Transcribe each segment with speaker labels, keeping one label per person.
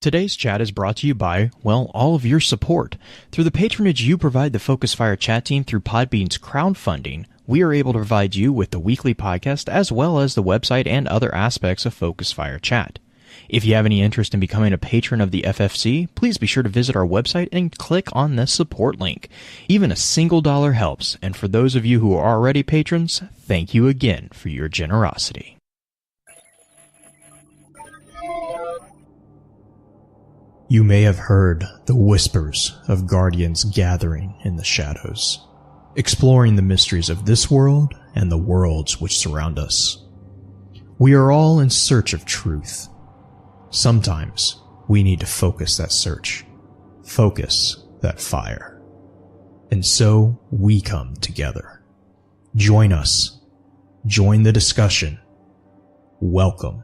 Speaker 1: Today's chat is brought to you by, well, all of your support. Through the patronage you provide the Focus Fire chat team through Podbean's crowdfunding, we are able to provide you with the weekly podcast as well as the website and other aspects of Focus Fire chat. If you have any interest in becoming a patron of the FFC, please be sure to visit our website and click on the support link. Even a single dollar helps, and for those of you who are already patrons, thank you again for your generosity. You may have heard the whispers of guardians gathering in the shadows, exploring the mysteries of this world and the worlds which surround us. We are all in search of truth. Sometimes we need to focus that search, focus that fire. And so we come together. Join us. Join the discussion. Welcome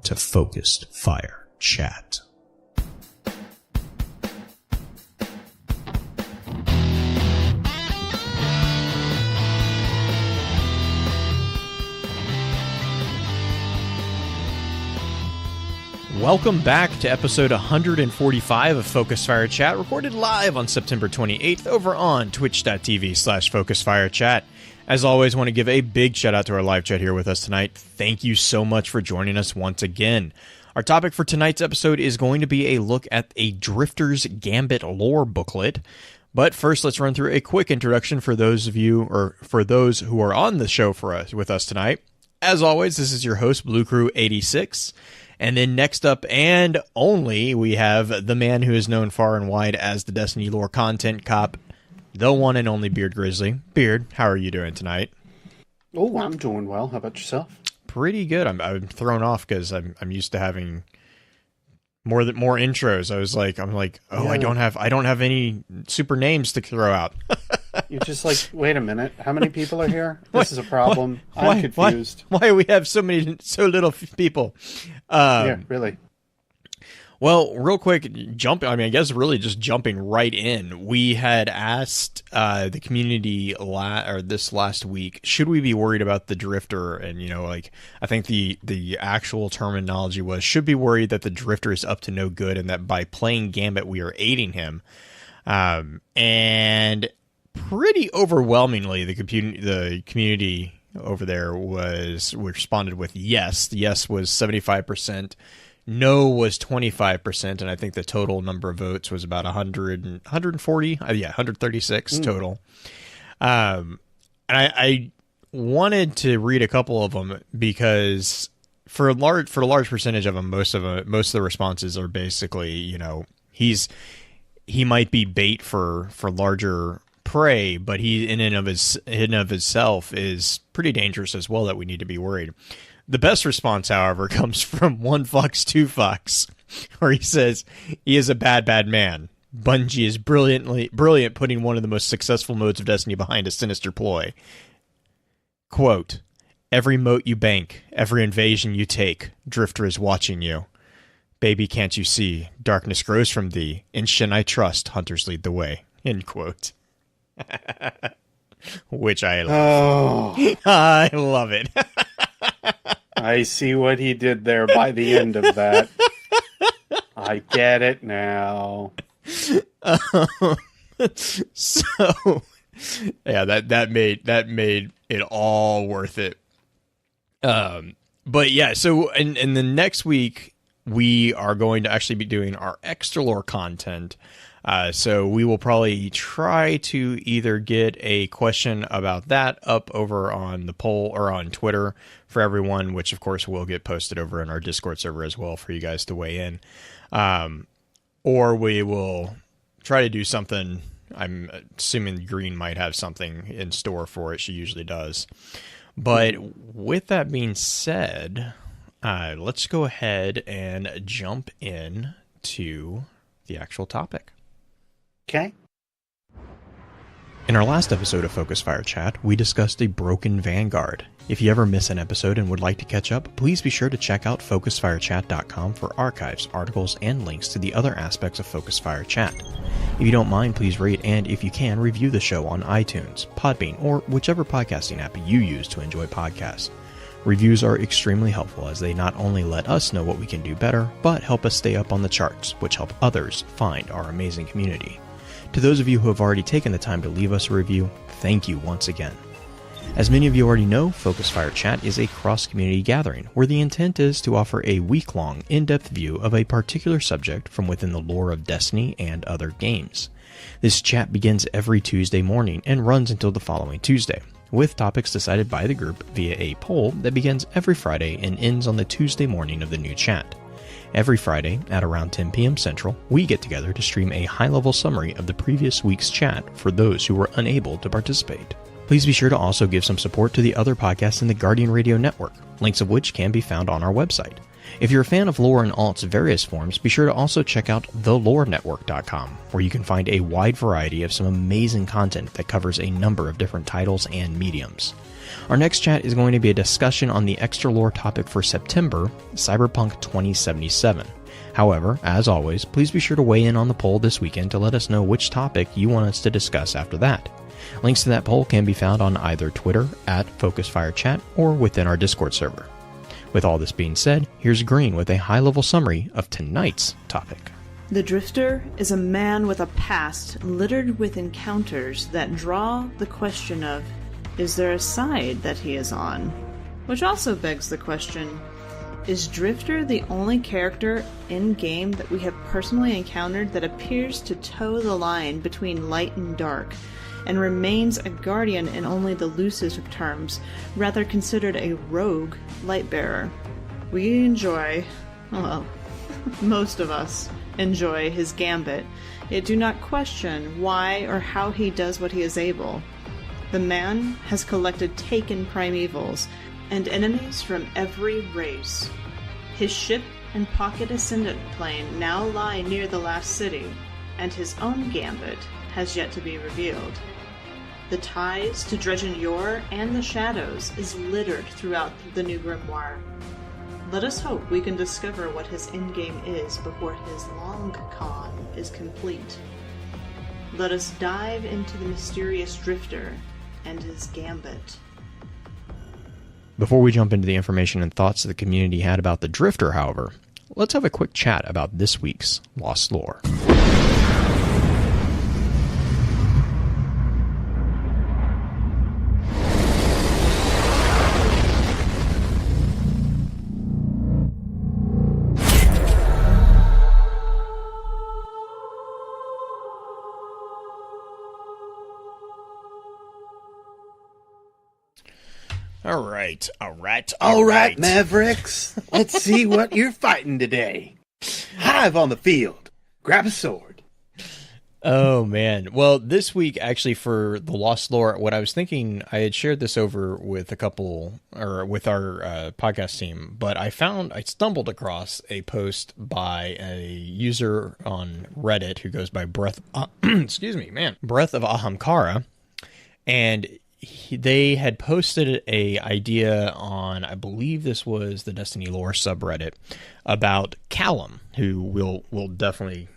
Speaker 1: to Focused Fire Chat. Welcome back to episode 145 of Focus Fire Chat, recorded live on September 28th over on twitch.tv/FocusFireChat. As always, I want to give a big shout out to our live chat here with us tonight. Thank you so much for joining us once again. Our topic for tonight's episode is going to be a look at a Drifter's Gambit lore booklet. But first, let's run through a quick introduction for those of you, or for those who are on the show with us tonight. As always, this is your host, Blue Crew 86. And then next up and only, we have the man who is known far and wide as the Destiny lore content cop, the one and only Beard Grizzly. Beard, how are you doing tonight?
Speaker 2: Oh, I'm doing well. How about yourself?
Speaker 1: Pretty good. I'm thrown off because I'm used to having more intros. I'm like, oh, yeah. I don't have any super names to throw out.
Speaker 2: You're just like, wait a minute. How many people are here? This is a problem. I'm confused.
Speaker 1: Why do we have so little people?
Speaker 2: Yeah, really.
Speaker 1: Well, real quick, jumping right in. We had asked the community this last week, should we be worried about the Drifter? And I think the actual terminology was, should be worried that the Drifter is up to no good, and that by playing Gambit we are aiding him. And pretty overwhelmingly, the community over there responded with yes. The yes was 75%. No was 25%, and I think the total number of votes was about 140. 136 total. And I wanted to read a couple of them because for a large percentage of them, most of the responses are basically, he might be bait for larger prey, but he in and of himself is pretty dangerous as well, that we need to be worried. The best response, however, comes from One Fox, Two Fox, where he says, he is a bad man. Bungie is brilliant putting one of the most successful modes of Destiny behind a sinister ploy. Quote, every moat you bank, every invasion you take, Drifter is watching you. Baby, can't you see? Darkness grows from thee. In Shin I trust, hunters lead the way. End quote. Which I love. Oh. I love it.
Speaker 2: I see what he did there by the end of that. I get it now.
Speaker 1: So, yeah, that made it all worth it. But yeah, so in the next week we are going to actually be doing our extra lore content. So we will probably try to either get a question about that up over on the poll or on Twitter for everyone, which of course will get posted over in our Discord server as well for you guys to weigh in. Or we will try to do something. I'm assuming Green might have something in store for it. She usually does. But with that being said, let's go ahead and jump in to the actual topic.
Speaker 2: Okay.
Speaker 1: In our last episode of Focus Fire Chat, we discussed a broken Vanguard. If you ever miss an episode and would like to catch up, please be sure to check out FocusFireChat.com for archives, articles, and links to the other aspects of Focus Fire Chat. If you don't mind, please rate and, if you can, review the show on iTunes, Podbean, or whichever podcasting app you use to enjoy podcasts. Reviews are extremely helpful as they not only let us know what we can do better, but help us stay up on the charts, which help others find our amazing community. To those of you who have already taken the time to leave us a review, thank you once again. As many of you already know, Focus Fire Chat is a cross-community gathering where the intent is to offer a week-long, in-depth view of a particular subject from within the lore of Destiny and other games. This chat begins every Tuesday morning and runs until the following Tuesday, with topics decided by the group via a poll that begins every Friday and ends on the Tuesday morning of the new chat. Every Friday at around 10 p.m. Central, we get together to stream a high-level summary of the previous week's chat for those who were unable to participate. Please be sure to also give some support to the other podcasts in the Guardian Radio Network, links of which can be found on our website. If you're a fan of lore in all its various forms, be sure to also check out thelorenetwork.com, where you can find a wide variety of some amazing content that covers a number of different titles and mediums. Our next chat is going to be a discussion on the extra lore topic for September, Cyberpunk 2077. However, as always, please be sure to weigh in on the poll this weekend to let us know which topic you want us to discuss after that. Links to that poll can be found on either Twitter @FocusFireChat or within our Discord server. With all this being said, here's Green with a high-level summary of tonight's topic.
Speaker 3: The Drifter is a man with a past littered with encounters that draw the question of, is there a side that he is on? Which also begs the question, is Drifter the only character in-game that we have personally encountered that appears to toe the line between light and dark, and remains a guardian in only the loosest of terms, rather considered a rogue lightbearer? We enjoy, well, most of us enjoy his Gambit, yet do not question why or how he does what he is able. The man has collected taken primevals and enemies from every race. His ship and pocket ascendant plane now lie near the last city, and his own Gambit has yet to be revealed. The ties to Dredgen Yor and the Shadows is littered throughout the new grimoire. Let us hope we can discover what his endgame is before his long con is complete. Let us dive into the mysterious Drifter and his Gambit.
Speaker 1: Before we jump into the information and thoughts the community had about the Drifter, however, let's have a quick chat about this week's Lost Lore.
Speaker 2: All right, Mavericks. Let's see what you're fighting today. Hive on the field. Grab a sword.
Speaker 1: Oh, man. Well, this week, actually, for the Lost Lore, what I was thinking, I had shared this over with with our podcast team, but I stumbled across a post by a user on Reddit who goes by Breath of Ahamkara, and they had posted a idea on, I believe this was the Destiny Lore subreddit, about Callum, who we'll definitely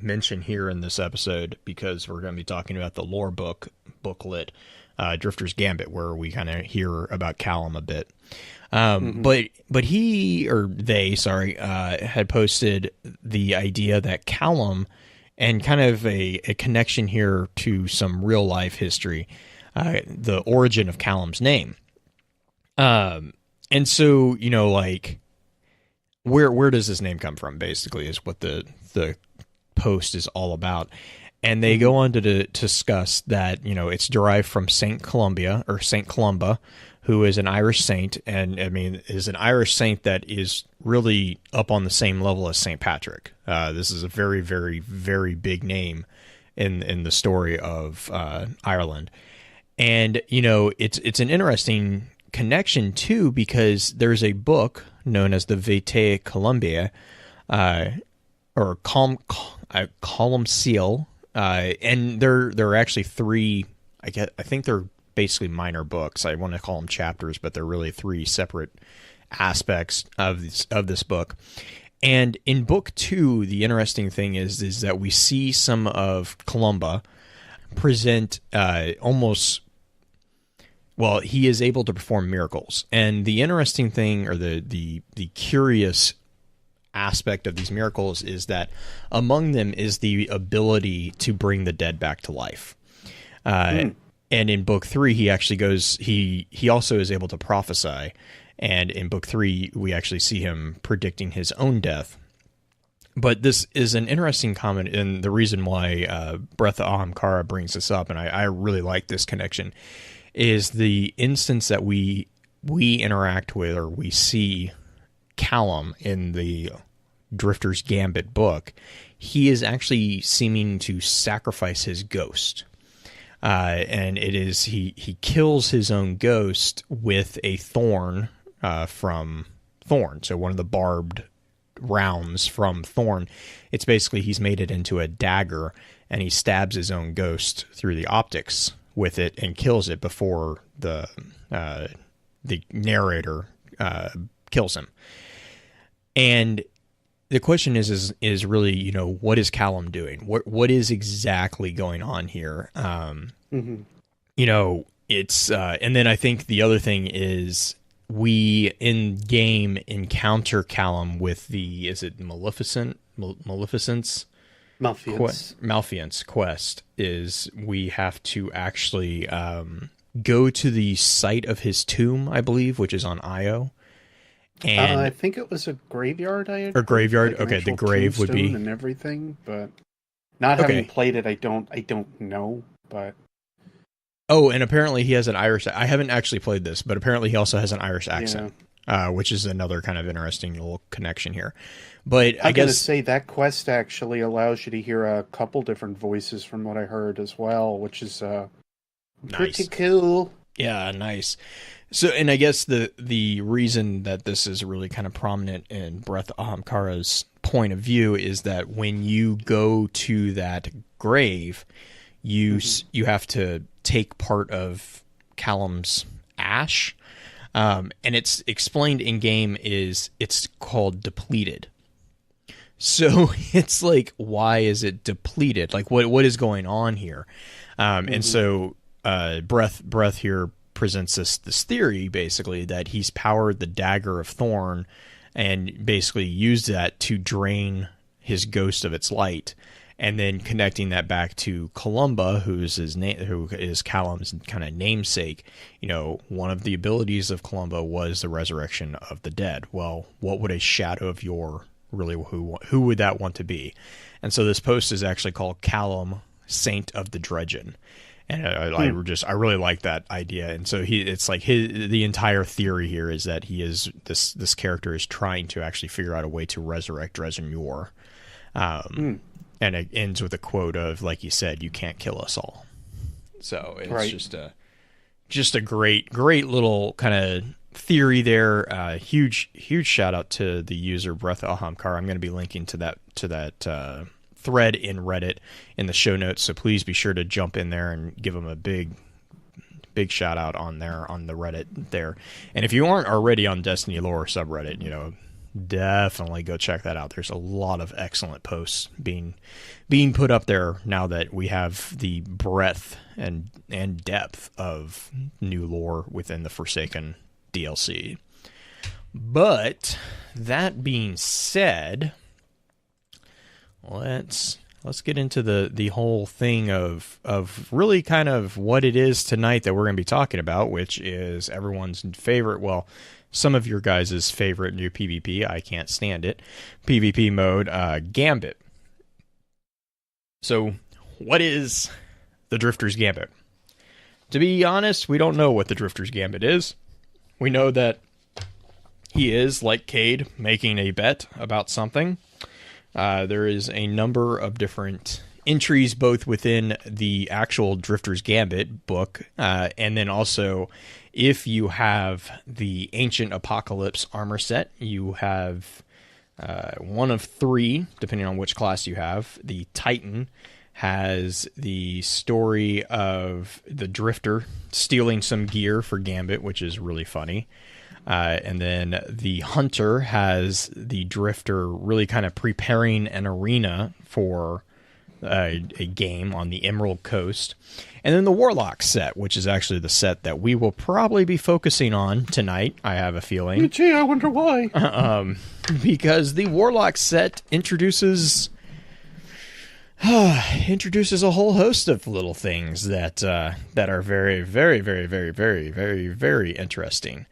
Speaker 1: mention here in this episode because we're going to be talking about the lore booklet, Drifter's Gambit, where we kind of hear about Callum a bit. But he or they, had posted the idea that Callum, and kind of a connection here to some real life history. The origin of Callum's name. And so, where does this name come from, basically, is what the post is all about. And they go on to discuss that, it's derived from Saint Columba, who is an Irish saint, and, is an Irish saint that is really up on the same level as St. Patrick. This is a very, very, very big name in the story of Ireland. And, it's an interesting connection, too, because there's a book known as the Vitae Columbiae, or Column Seal, and there are actually three, I think they're basically minor books. I want to call them chapters, but they're really three separate aspects of this book. And in book 2, the interesting thing is that we see some of Columba present almost well, he is able to perform miracles. And the interesting thing, or the curious aspect of these miracles, is that among them is the ability to bring the dead back to life. And in book 3, he actually goes, he also is able to prophesy. And in book 3, we actually see him predicting his own death. But this is an interesting comment, and the reason why Breath of Ahamkara brings this up, and I really like this connection, is the instance that we interact with, or we see Callum in the Drifter's Gambit book. He is actually seeming to sacrifice his ghost. And it is, he kills his own ghost with a thorn from Thorn. So one of the barbed rounds from Thorn. It's basically, he's made it into a dagger, and he stabs his own ghost through the optics with it and kills it before the narrator kills him. And the question is really, you know, what is Callum doing? What is exactly going on here? You know, it's and then I think the other thing is, we in game encounter Callum with the, is it Maleficence? Malfiance quest. Is we have to actually go to the site of his tomb, I believe, which is on Io. And
Speaker 2: I think it was a graveyard.
Speaker 1: Graveyard.
Speaker 2: Like
Speaker 1: okay, the grave would be,
Speaker 2: and everything, but not having played it, I don't know. But
Speaker 1: oh, and apparently he has an Irish. I haven't actually played this, but apparently he also has an Irish accent, which is another kind of interesting little connection here. But I gotta
Speaker 2: say that quest actually allows you to hear a couple different voices from what I heard as well, which is pretty cool.
Speaker 1: Yeah, nice. So, and I guess the reason that this is really kind of prominent in Breath of Ahamkara's point of view is that when you go to that grave, you have to take part of Callum's ash, and it's explained in game it's called depleted. So it's like, why is it depleted? Like, what is going on here? And so Breath here presents this theory, basically, that he's powered the Dagger of Thorn and basically used that to drain his ghost of its light, and then connecting that back to Columba, who is Callum's kind of namesake. You know, one of the abilities of Columba was the resurrection of the dead. Well, what would a shadow of Yore really, who would that want to be? And so this post is actually called Callum, Saint of the Dredgen. And I really like that idea. And so it's like the entire theory here is that he is this character is trying to actually figure out a way to resurrect Dredgen Yor. And it ends with a quote of, like you said, "You can't kill us all." So it's just a great little kind of theory there. Huge shout out to the user Breath of Ahamkara. I'm going to be linking to that thread in Reddit in the show notes, so please be sure to jump in there and give them a big shout out on the Reddit there. And if you aren't already on Destiny Lore subreddit, you know, definitely go check that out. There's a lot of excellent posts being put up there now that we have the breadth and depth of new lore within the Forsaken DLC. But that being said, let's get into the whole thing of really kind of what it is tonight that we're going to be talking about, which is everyone's favorite, well, some of your guys' favorite new PvP, I can't stand it, PvP mode, Gambit. So, what is the Drifter's Gambit? To be honest, we don't know what the Drifter's Gambit is. We know that he is, like Cade, making a bet about something. There is a number of different entries, both within the actual Drifter's Gambit book, and then also, if you have the Ancient Apocalypse armor set, you have one of three, depending on which class you have. The Titan has the story of the Drifter stealing some gear for Gambit, which is really funny. And then the Hunter has the Drifter really kind of preparing an arena for a game on the Emerald Coast. And then the Warlock set, which is actually the set that we will probably be focusing on tonight, I have a feeling.
Speaker 2: Gee, I wonder why.
Speaker 1: Because the Warlock set introduces a whole host of little things that are very, very, very, very, very, very, very interesting.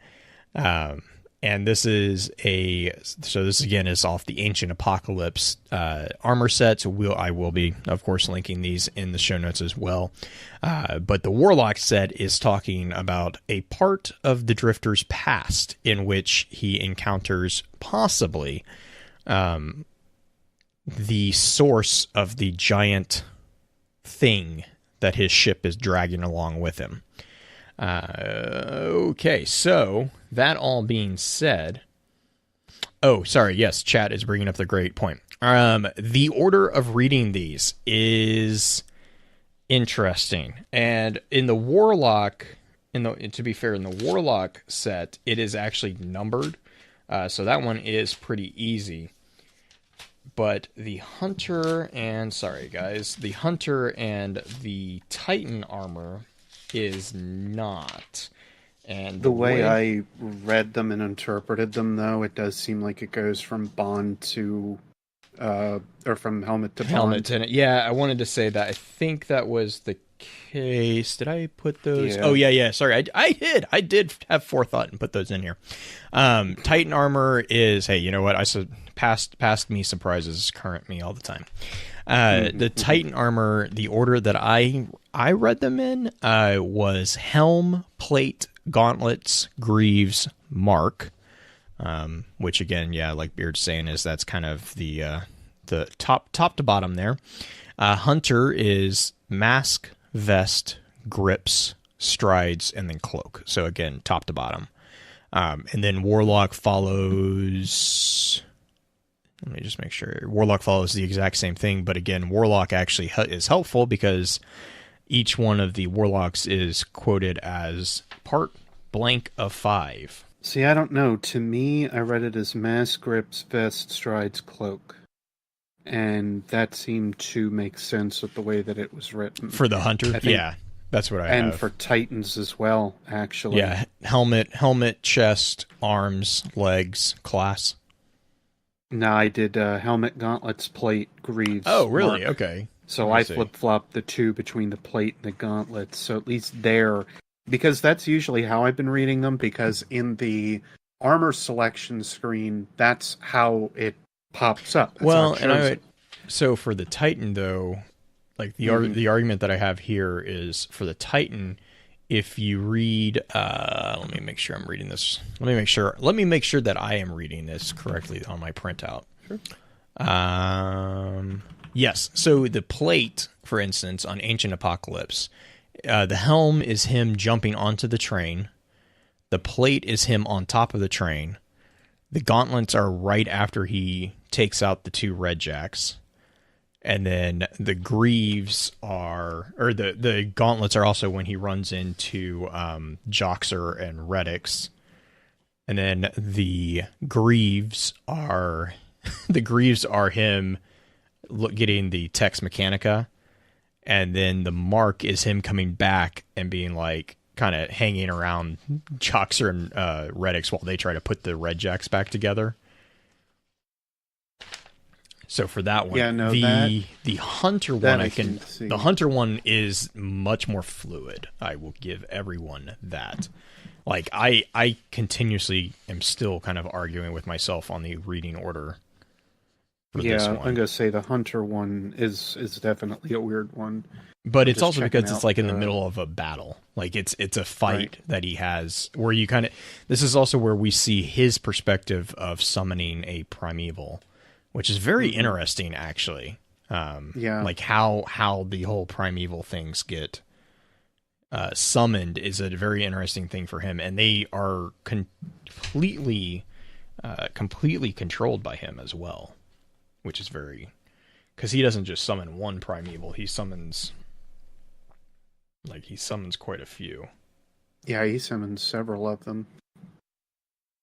Speaker 1: And this is this again is off the Ancient Apocalypse armor sets. I will be, of course, linking these in the show notes as well. But the Warlock set is talking about a part of the Drifter's past in which he encounters possibly the source of the giant thing that his ship is dragging along with him. Okay, so that all being said, yes, chat is bringing up the great point. The order of reading these is interesting, and in the Warlock, to be fair, in the Warlock set, it is actually numbered, so that one is pretty easy. But the Hunter and the Titan armor is not. And
Speaker 2: the way I read them and interpreted them, though, it does seem like it goes from bond to, or from helmet to bond.
Speaker 1: Helmet to, yeah, I wanted to say that. I think that was the case. Did I put those? Yeah. Oh, yeah. Sorry, I did have forethought and put those in here. Titan armor is, hey, you know what? I said past me surprises current me all the time. The Titan armor, the order that I read them in was helm, plate, gauntlets, greaves, mark, which again, yeah, like Beard's saying, is that's kind of the top to bottom there. Hunter is mask, vest, grips, strides, and then cloak. So again, top to bottom. And then Warlock follows. Let me just make sure. Warlock follows the exact same thing, but again, Warlock actually is helpful because each one of the Warlocks is quoted as part blank of 5.
Speaker 2: See, I don't know. To me, I read it as mask, grips, vest, strides, cloak. And that seemed to make sense with the way that it was written.
Speaker 1: For the Hunter? Yeah, that's what I have.
Speaker 2: And for Titans as well, actually.
Speaker 1: Yeah, helmet, chest, arms, legs, class.
Speaker 2: No, I did helmet, gauntlets, plate, greaves.
Speaker 1: Oh, really?
Speaker 2: mark.
Speaker 1: Okay.
Speaker 2: So I flip-flopped the two between the plate and the gauntlets. So at least there, because that's usually how I've been reading them, because in the armor selection screen, that's how it pops up. That's
Speaker 1: so for the Titan, though, like the argument that I have here is for the Titan, if you read, let me make sure I'm reading this. Let me make sure that I am reading this correctly on my printout.
Speaker 2: Sure.
Speaker 1: Yes. So the plate, for instance, on Ancient Apocalypse, the helm is him jumping onto the train. The plate is him on top of the train. The gauntlets are right after he takes out the 2 red jacks. And then the greaves the gauntlets are also when he runs into Joxer and Redix. And then the greaves are him getting the Tex Mechanica. And then the mark is him coming back and being like kind of hanging around Joxer and Redix while they try to put the red jacks back together. So for that one, the Hunter one, the Hunter one is much more fluid. I will give everyone that. Like I continuously am still kind of arguing with myself on the reading order. For this one.
Speaker 2: I'm gonna say the Hunter one is definitely a weird one.
Speaker 1: But it's also because it's like in the middle of a battle. Like it's a fight that he has where you kind of. This is also where we see his perspective of summoning a primeval. Which is very interesting, actually. Like how the whole primeval things get summoned is a very interesting thing for him, and they are completely controlled by him as well, which is very because he doesn't just summon one primeval; he summons quite a few.
Speaker 2: Yeah, he summons several of them.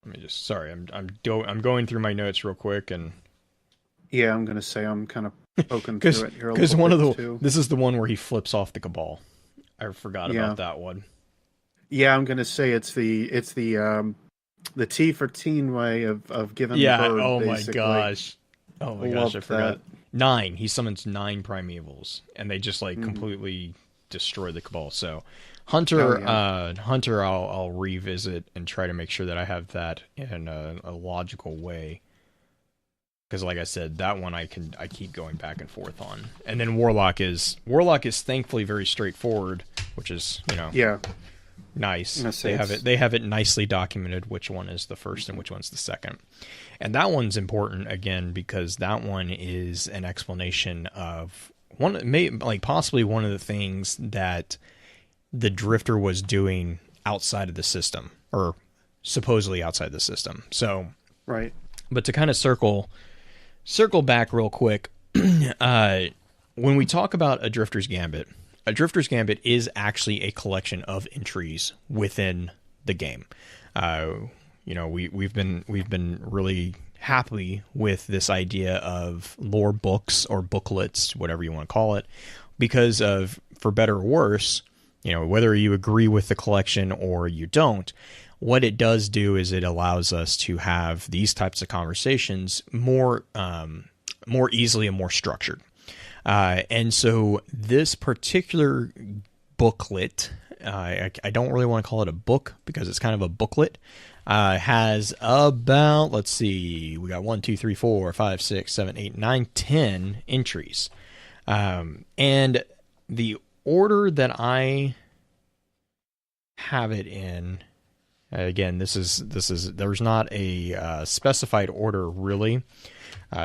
Speaker 1: Let me just I'm going through my notes real quick and.
Speaker 2: Yeah, I'm going to say I'm kind of poking through it here a
Speaker 1: Because
Speaker 2: little
Speaker 1: one
Speaker 2: bit
Speaker 1: of the
Speaker 2: too.
Speaker 1: this is the one where he flips off the Cabal. I forgot
Speaker 2: Yeah.
Speaker 1: about that one.
Speaker 2: Yeah, I'm gonna say it's the T for teen way of giving
Speaker 1: Yeah.
Speaker 2: bird.
Speaker 1: Oh my
Speaker 2: Basically.
Speaker 1: gosh. Oh my gosh. I
Speaker 2: Loved
Speaker 1: forgot.
Speaker 2: that.
Speaker 1: 9. He summons 9 primevals, and they just like
Speaker 2: Mhm.
Speaker 1: completely destroy the Cabal. So
Speaker 2: Oh, yeah.
Speaker 1: Hunter, I'll revisit and try to make sure that I have that in a logical way. Because, like I said, that one I keep going back and forth on. And then Warlock is thankfully very straightforward, which is
Speaker 2: Yeah.
Speaker 1: nice.
Speaker 2: I'm gonna say
Speaker 1: They have it nicely documented which one is the first and which one's the second. And that one's important again because that one is an explanation of possibly one of the things that the Drifter was doing outside of the system, or supposedly outside the system. So,
Speaker 2: Right.
Speaker 1: but to kind of circle back real quick, when we talk about a Drifter's Gambit is actually a collection of entries within the game. We've been really happy with this idea of lore books or booklets, whatever you want to call it, because of, for better or worse, whether you agree with the collection or you don't, what it does do is it allows us to have these types of conversations more easily and more structured. And so this particular booklet, I don't really want to call it a book because it's kind of a booklet, has about, let's see, we got 1, 2, 3, 4, 5, 6, 7, 8, 9, 10 entries. And the order that I have it in, again, this is there's not a specified order really.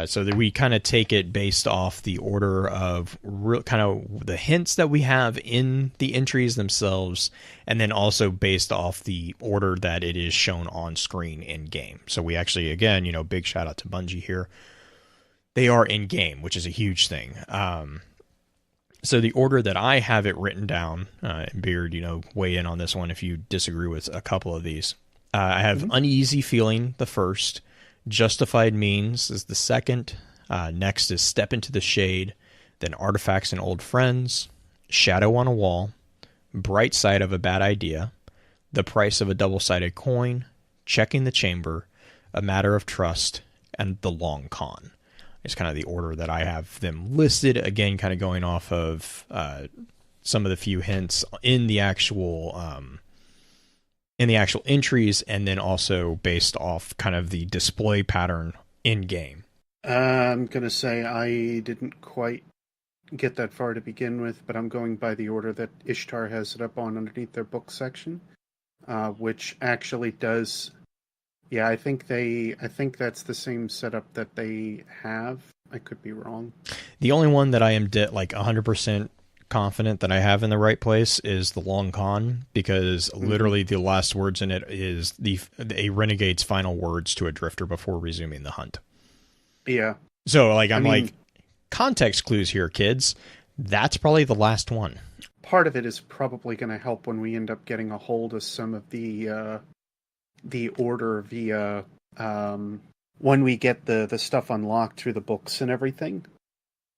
Speaker 1: So that we kind of take it based off the order of kind of the hints that we have in the entries themselves, and then also based off the order that it is shown on screen in game. So we actually, again, big shout out to Bungie here. They are in game, which is a huge thing. So the order that I have it written down, Beard, weigh in on this one if you disagree with a couple of these. I have Uneasy Feeling the first. Justified Means is the second. Next is Step into the Shade. Then Artifacts and Old Friends. Shadow on a Wall. Bright Side of a Bad Idea. The Price of a Double-Sided Coin. Checking the Chamber. A Matter of Trust. And The Long Con. It's kind of the order that I have them listed. Again, kind of going off of some of the few hints in the actual entries, and then also based off kind of the display pattern in game.
Speaker 2: I'm gonna say I didn't quite get that far to begin with, but I'm going by the order that Ishtar has it up on underneath their book section, which actually does. Yeah, I think that's the same setup that they have. I could be wrong.
Speaker 1: The only one that I am 100% confident that I have in the right place is the Long Con, because literally the last words in it is a renegade's final words to a drifter before resuming the hunt.
Speaker 2: Yeah.
Speaker 1: So like context clues here, kids. That's probably the last one.
Speaker 2: Part of it is probably going to help when we end up getting a hold of some of the order via when we get the stuff unlocked through the books and everything,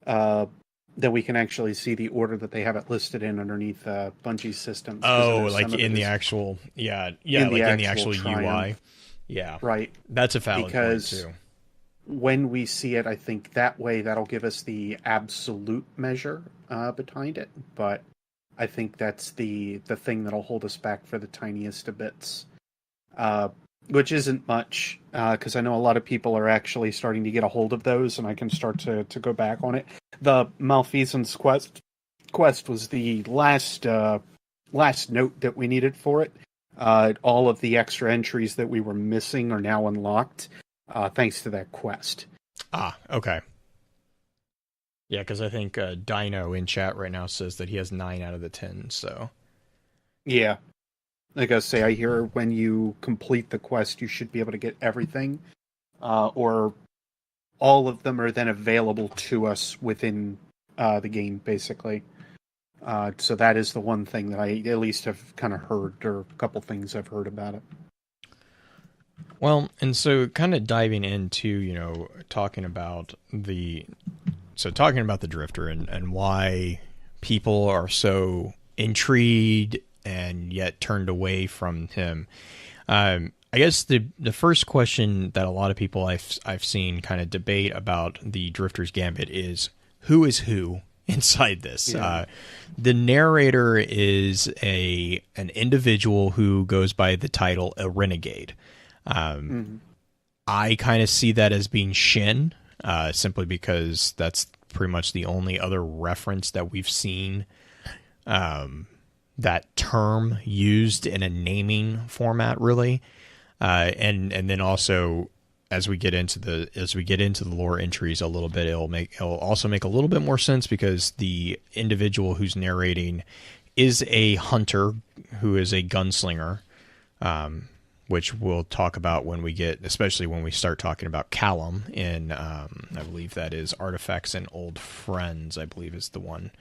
Speaker 2: that we can actually see the order that they have it listed in underneath Bungie's systems.
Speaker 1: Oh, like in the actual, in the actual UI. Yeah,
Speaker 2: right.
Speaker 1: That's a valid point too.
Speaker 2: When we see it, I think that way that'll give us the absolute measure behind it. But I think that's the thing that'll hold us back for the tiniest of bits. Which isn't much, because I know a lot of people are actually starting to get a hold of those, and I can start to go back on it. The Malfeasance quest was the last note that we needed for it. All of the extra entries that we were missing are now unlocked, thanks to that quest.
Speaker 1: Ah, okay. Yeah, because I think Dino in chat right now says that he has 9 out of the 10, so...
Speaker 2: Yeah. Like I say, I hear when you complete the quest, you should be able to get everything, or all of them are then available to us within the game, basically. So that is the one thing that I at least have kind of heard, or a couple things I've heard about it.
Speaker 1: Well, and so kind of diving into, talking about the talking about the Drifter and why people are so intrigued and yet turned away from him. I guess the first question that a lot of people I've seen kind of debate about the Drifter's Gambit is who inside this.
Speaker 2: Yeah.
Speaker 1: The narrator is an individual who goes by the title a renegade. I kind of see that as being Shin, simply because that's pretty much the only other reference that we've seen that term used in a naming format, really. And then also as we get into the lore entries a little bit, it'll also make a little bit more sense because the individual who's narrating is a hunter who is a gunslinger, which we'll talk about especially when we start talking about Callum in, I believe that is Artifacts and Old Friends, I believe is the one.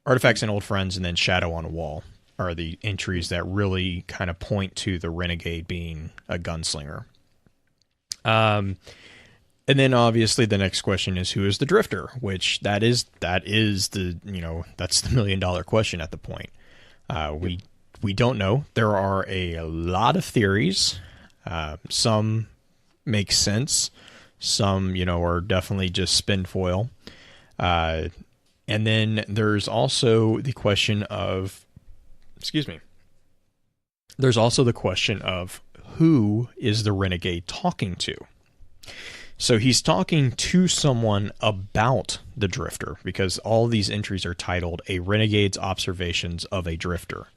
Speaker 1: Artifacts and Old Friends and then Shadow on a Wall are the entries that really kind of point to the renegade being a gunslinger. And then obviously the next question is who is the Drifter, which that is the, that's the $1 million question at the point. We don't know. There are a lot of theories. Some make sense. Some, are definitely just spin foil. And then there's also the question of, there's also the question of who is the renegade talking to? So he's talking to someone about the Drifter because all these entries are titled A Renegade's Observations of a Drifter.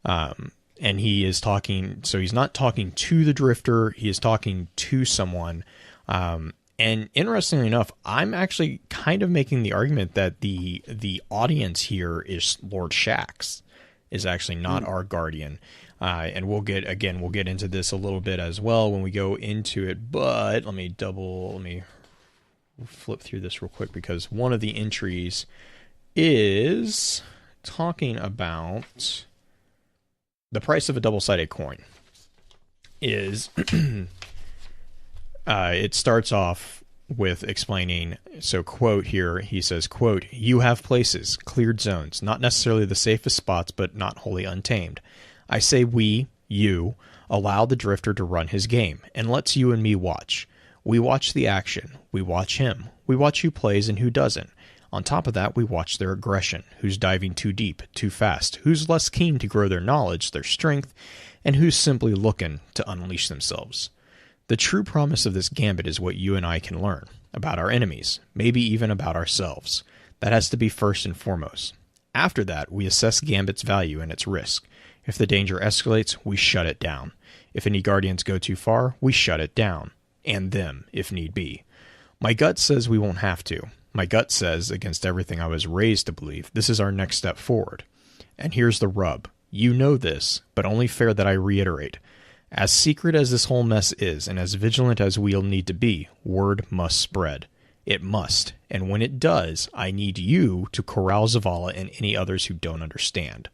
Speaker 1: And he is talking, so he's not talking to the Drifter, he is talking to someone. And interestingly enough, I'm actually kind of making the argument that the audience here is Lord Shaxx, is actually not our guardian. And we'll get into this a little bit as well when we go into it, but let me flip through this real quick because one of the entries is talking about the price of a double-sided coin is it starts off with explaining, so quote here, he says, quote, "You have places, cleared zones, not necessarily the safest spots, but not wholly untamed. I say you, allow the Drifter to run his game, and let's you and me watch. We watch the action. We watch him. We watch who plays and who doesn't. On top of that, we watch their aggression, who's diving too deep, too fast, who's less keen to grow their knowledge, their strength, and who's simply looking to unleash themselves. The true promise of this gambit is what you and I can learn about our enemies, maybe even about ourselves. That has to be first and foremost. After that, we assess Gambit's value and its risk. If the danger escalates, we shut it down. If any guardians go too far, we shut it down. And them, if need be. My gut says we won't have to. My gut says, against everything I was raised to believe, this is our next step forward. And here's the rub. You know this, but only fair that I reiterate. As secret as this whole mess is, and as vigilant as we'll need to be, word must spread. It must. And when it does, I need you to corral Zavala and any others who don't understand.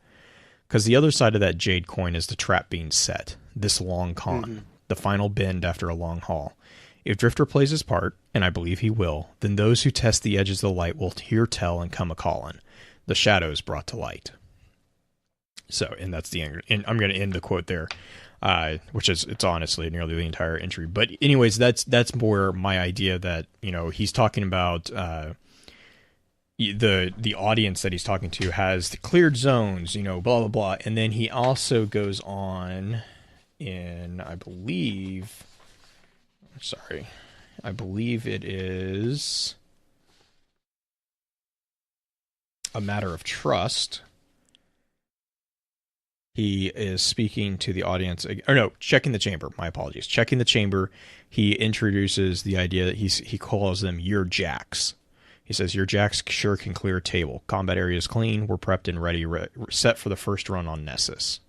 Speaker 1: Because the other side of that jade coin is the trap being set. This long con. The final bend after a long haul. If Drifter plays his part, and I believe he will, then those who test the edges of the light will hear tell and come a-callin'. The shadows brought to light. So, and that's the end. And I'm going to end the quote there, it's honestly nearly the entire entry. But anyways, that's more my idea that, he's talking about the audience that he's talking to has the cleared zones, blah, blah, blah. And then he also goes on in, I believe it is A Matter of Trust. He is speaking to the audience, Checking the Chamber. My apologies. Checking the Chamber. He introduces the idea that he calls them your jacks. He says, your jacks sure can clear a table. Combat area is clean. We're prepped and ready, set for the first run on Nessus.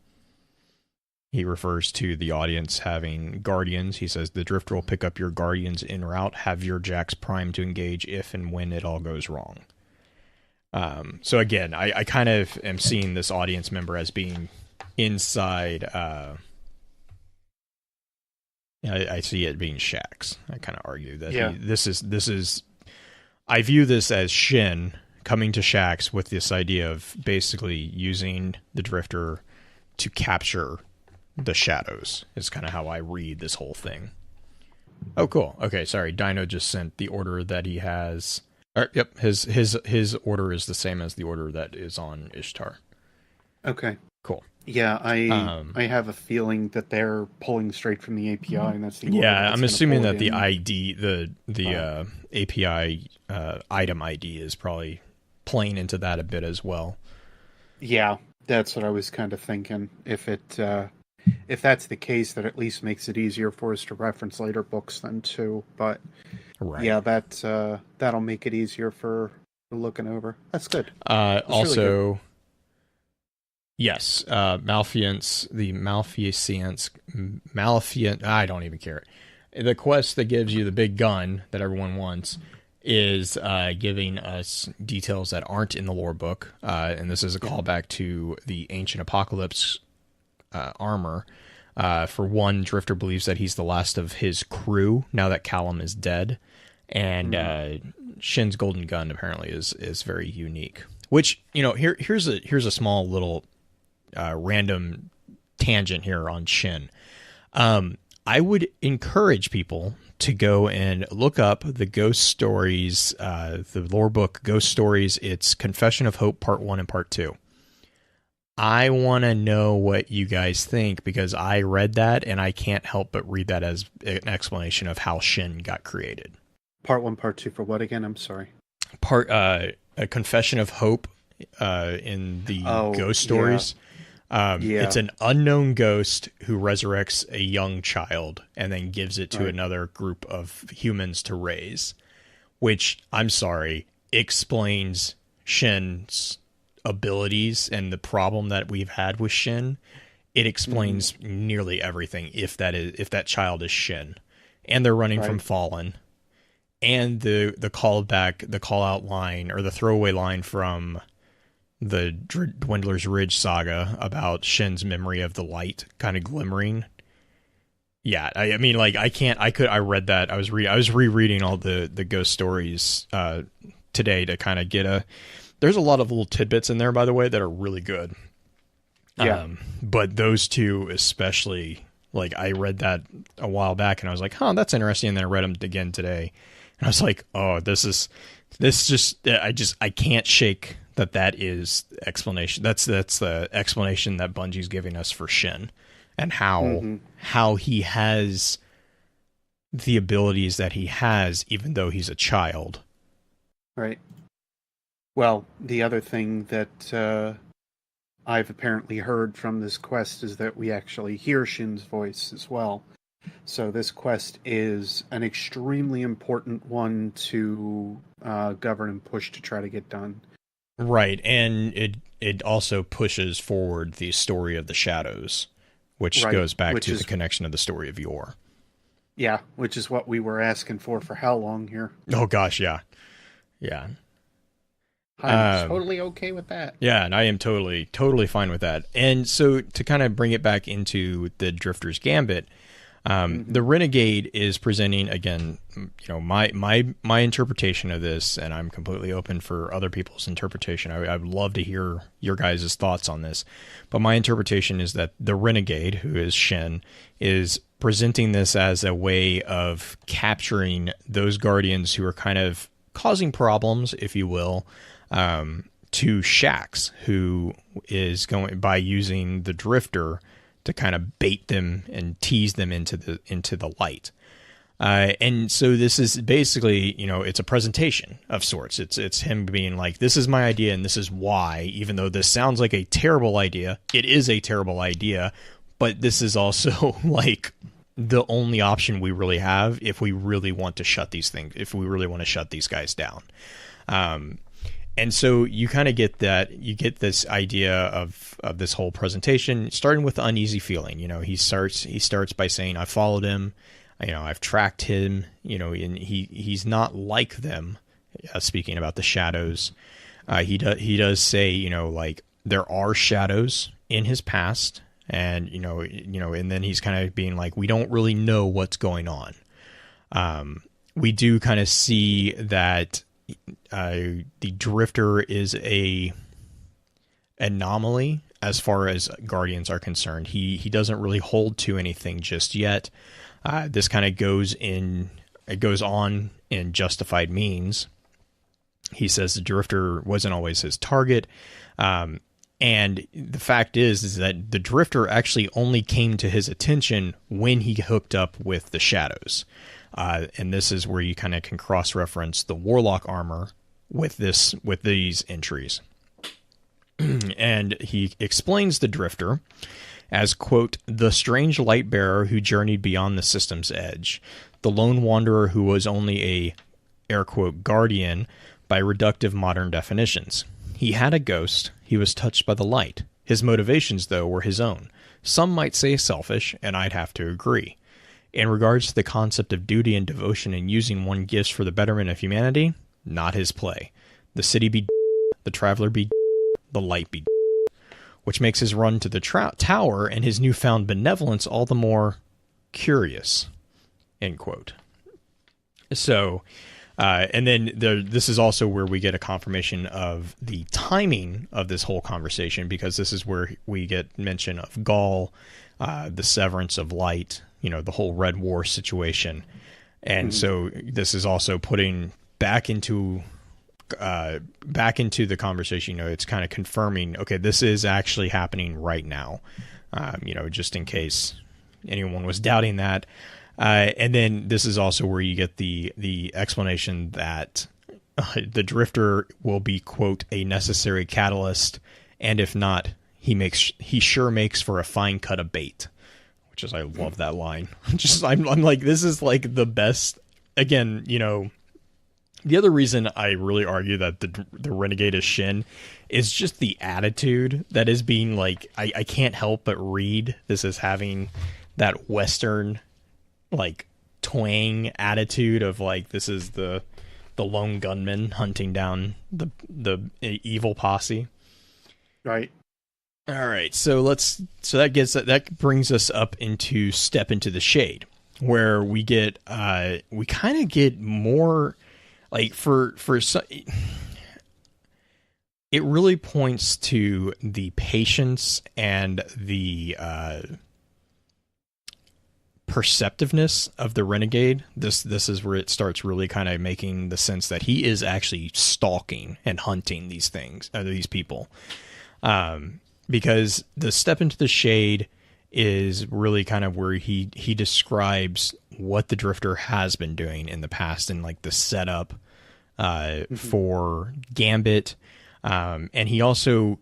Speaker 1: He refers to the audience having guardians. He says, the Drifter will pick up your guardians en route. Have your jacks primed to engage if and when it all goes wrong. So again, I kind of am seeing this audience member as being inside, I see it being Shaxx. I kind of argue that this is I view this as Shin coming to Shaxx with this idea of basically using the Drifter to capture the shadows, is kind of how I read this whole thing. Oh, cool. Okay, sorry. Dino just sent the order that he has. Yep, his order is the same as the order that is on Ishtar.
Speaker 2: Okay.
Speaker 1: Cool.
Speaker 2: Yeah, I have a feeling that they're pulling straight from the API, and that's the order
Speaker 1: yeah. I'm assuming that the
Speaker 2: in.
Speaker 1: ID, the API item ID, is probably playing into that a bit as well.
Speaker 2: Yeah, that's what I was kind of thinking. If that's the case, that at least makes it easier for us to reference later books then too. But
Speaker 1: Right.
Speaker 2: yeah, that'll make it easier for looking over. That's good.
Speaker 1: Also.
Speaker 2: Really good.
Speaker 1: Yes, Malfeasance, I don't even care. The quest that gives you the big gun that everyone wants is giving us details that aren't in the lore book, and this is a callback to the Ancient Apocalypse armor. For one, Drifter believes that he's the last of his crew now that Callum is dead, and Shin's golden gun apparently is very unique. Which, here's a small little random tangent here on Shin. I would encourage people to go and look up the Ghost Stories, the lore book Ghost Stories. It's Confession of Hope Part 1 and Part 2. I want to know what you guys think, because I read that and I can't help but read that as an explanation of how Shin got created.
Speaker 2: Part 1, Part 2 for what again? I'm sorry.
Speaker 1: A Confession of Hope in the Ghost Stories.
Speaker 2: Yeah.
Speaker 1: It's an unknown ghost who resurrects a young child and then gives it to another group of humans to raise, which, I'm sorry, explains Shin's abilities and the problem that we've had with Shin. It explains nearly everything if that child is Shin. And they're running from Fallen. And the call out line, or the throwaway line from the Dwindler's Ridge saga about Shin's memory of the light kind of glimmering. Yeah, I read that. I was rereading all the Ghost Stories today to kind of get there's a lot of little tidbits in there, by the way, that are really good.
Speaker 2: Yeah. But
Speaker 1: those two especially, I read that a while back and I was like, huh, that's interesting. And then I read them again today and I was like, oh, I can't shake that is explanation. That's the explanation that Bungie's giving us for Shin, and how he has the abilities that he has, even though he's a child.
Speaker 2: Right. Well, the other thing that I've apparently heard from this quest is that we actually hear Shin's voice as well. So this quest is an extremely important one to govern and push to try to get done.
Speaker 1: Right, and it also pushes forward the story of the shadows, which goes back to the connection of the story of Yore.
Speaker 2: Yeah, which is what we were asking for how long here?
Speaker 1: Oh gosh, yeah. Yeah.
Speaker 2: I'm totally okay with that.
Speaker 1: Yeah, and I am totally fine with that. And so to kind of bring it back into the Drifter's Gambit, the Renegade is presenting, again, my interpretation of this, and I'm completely open for other people's interpretation. I'd love to hear your guys' thoughts on this. But my interpretation is that the Renegade, who is Shin, is presenting this as a way of capturing those Guardians who are kind of causing problems, if you will, to Shaxx, who is going by using the Drifter to kind of bait them and tease them into the light. And so this is basically, it's a presentation of sorts. It's him being like, this is my idea and this is why, even though this sounds like a terrible idea, it is a terrible idea, but this is also the only option we really have if we really want to shut these guys down. And so you kind of get this idea of this whole presentation, starting with the uneasy feeling. He starts by saying, I followed him, I've tracked him, and he's not like them. Speaking about the shadows, he does say, there are shadows in his past, and and then he's kind of being like, we don't really know what's going on. We do kind of see that the Drifter is a anomaly as far as Guardians are concerned. He doesn't really hold to anything just yet. This kind of goes on in Justified Means. He says the Drifter wasn't always his target. And the fact is that the Drifter actually only came to his attention when he hooked up with the Shadows. And this is where you kind of can cross-reference the Warlock armor with these entries. And he explains the Drifter as, quote, the strange light bearer who journeyed beyond the system's edge, the lone wanderer who was only a, air quote, guardian by reductive modern definitions. He had a ghost. He was touched by the light. His motivations, though, were his own. Some might say selfish, and I'd have to agree. In regards to the concept of duty and devotion and using one's gifts for the betterment of humanity, not his play. The city be the traveler be the light be, which makes his run to the tower and his newfound benevolence all the more curious. End quote. So, and then this is also where we get a confirmation of the timing of this whole conversation, because this is where we get mention of Gaul, the severance of light, the whole Red War situation. And so this is also putting back into the conversation. It's kind of confirming, okay, this is actually happening right now. Just in case anyone was doubting that. And then this is also where you get the explanation that the Drifter will be, quote, a necessary catalyst, and if not, he sure makes for a fine cut of bait. Which is, I love that line. I'm like, this is like the best. Again, the other reason I really argue that the Renegade is Shin is just the attitude that is being like, I can't help but read this as having that Western like twang attitude of like, this is the lone gunman hunting down the evil posse.
Speaker 2: Right.
Speaker 1: All right. So that brings us up into Step into the Shade, where we kind of get more like it really points to the patience and the perceptiveness of the Renegade. This is where it starts really kind of making the sense that he is actually stalking and hunting these people. Because the Step into the Shade is really kind of where he describes what the Drifter has been doing in the past and like the setup for Gambit. And he also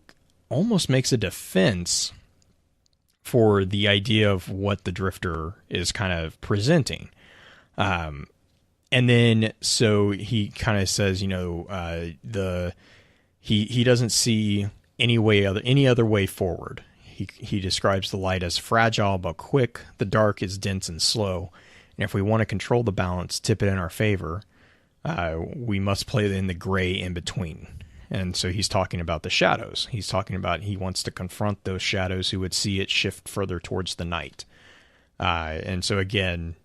Speaker 1: almost makes a defense for the idea of what the Drifter is kind of presenting. And then so he kind of says, he doesn't see any other way forward. He describes the light as fragile but quick. The dark is dense and slow. And if we want to control the balance, tip it in our favor, we must play in the gray in between. And so he's talking about the shadows. He's talking about he wants to confront those shadows who would see it shift further towards the night. And so again,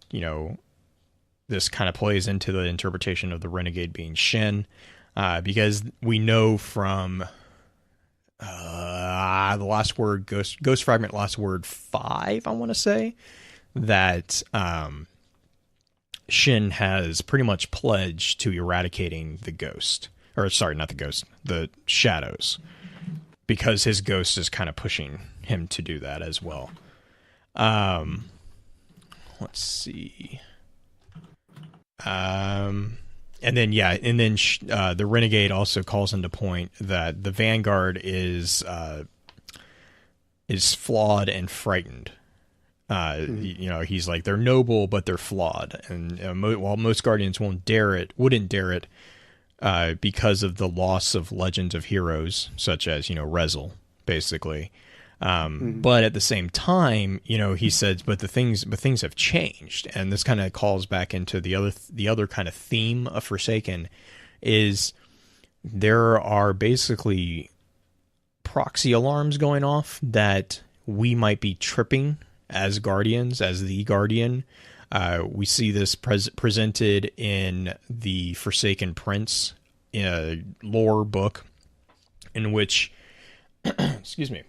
Speaker 1: this kind of plays into the interpretation of the Renegade being Shin, because we know from the last word, Ghost Fragment, last word 5, I want to say, that Shin has pretty much pledged to eradicating the ghost. Or, sorry, not the ghost, the shadows. Because his ghost is kind of pushing him to do that as well. Let's see. And then the Renegade also calls into point that the Vanguard is flawed and frightened. He's like, they're noble, but they're flawed. And while most Guardians wouldn't dare it, because of the loss of legends of heroes, such as, Rezel, basically. But at the same time, he says, but things have changed. And this kind of calls back into the other kind of theme of Forsaken is there are basically proxy alarms going off that we might be tripping as Guardians, as the Guardian. We see this presented in the Forsaken Prince lore book in which, excuse me,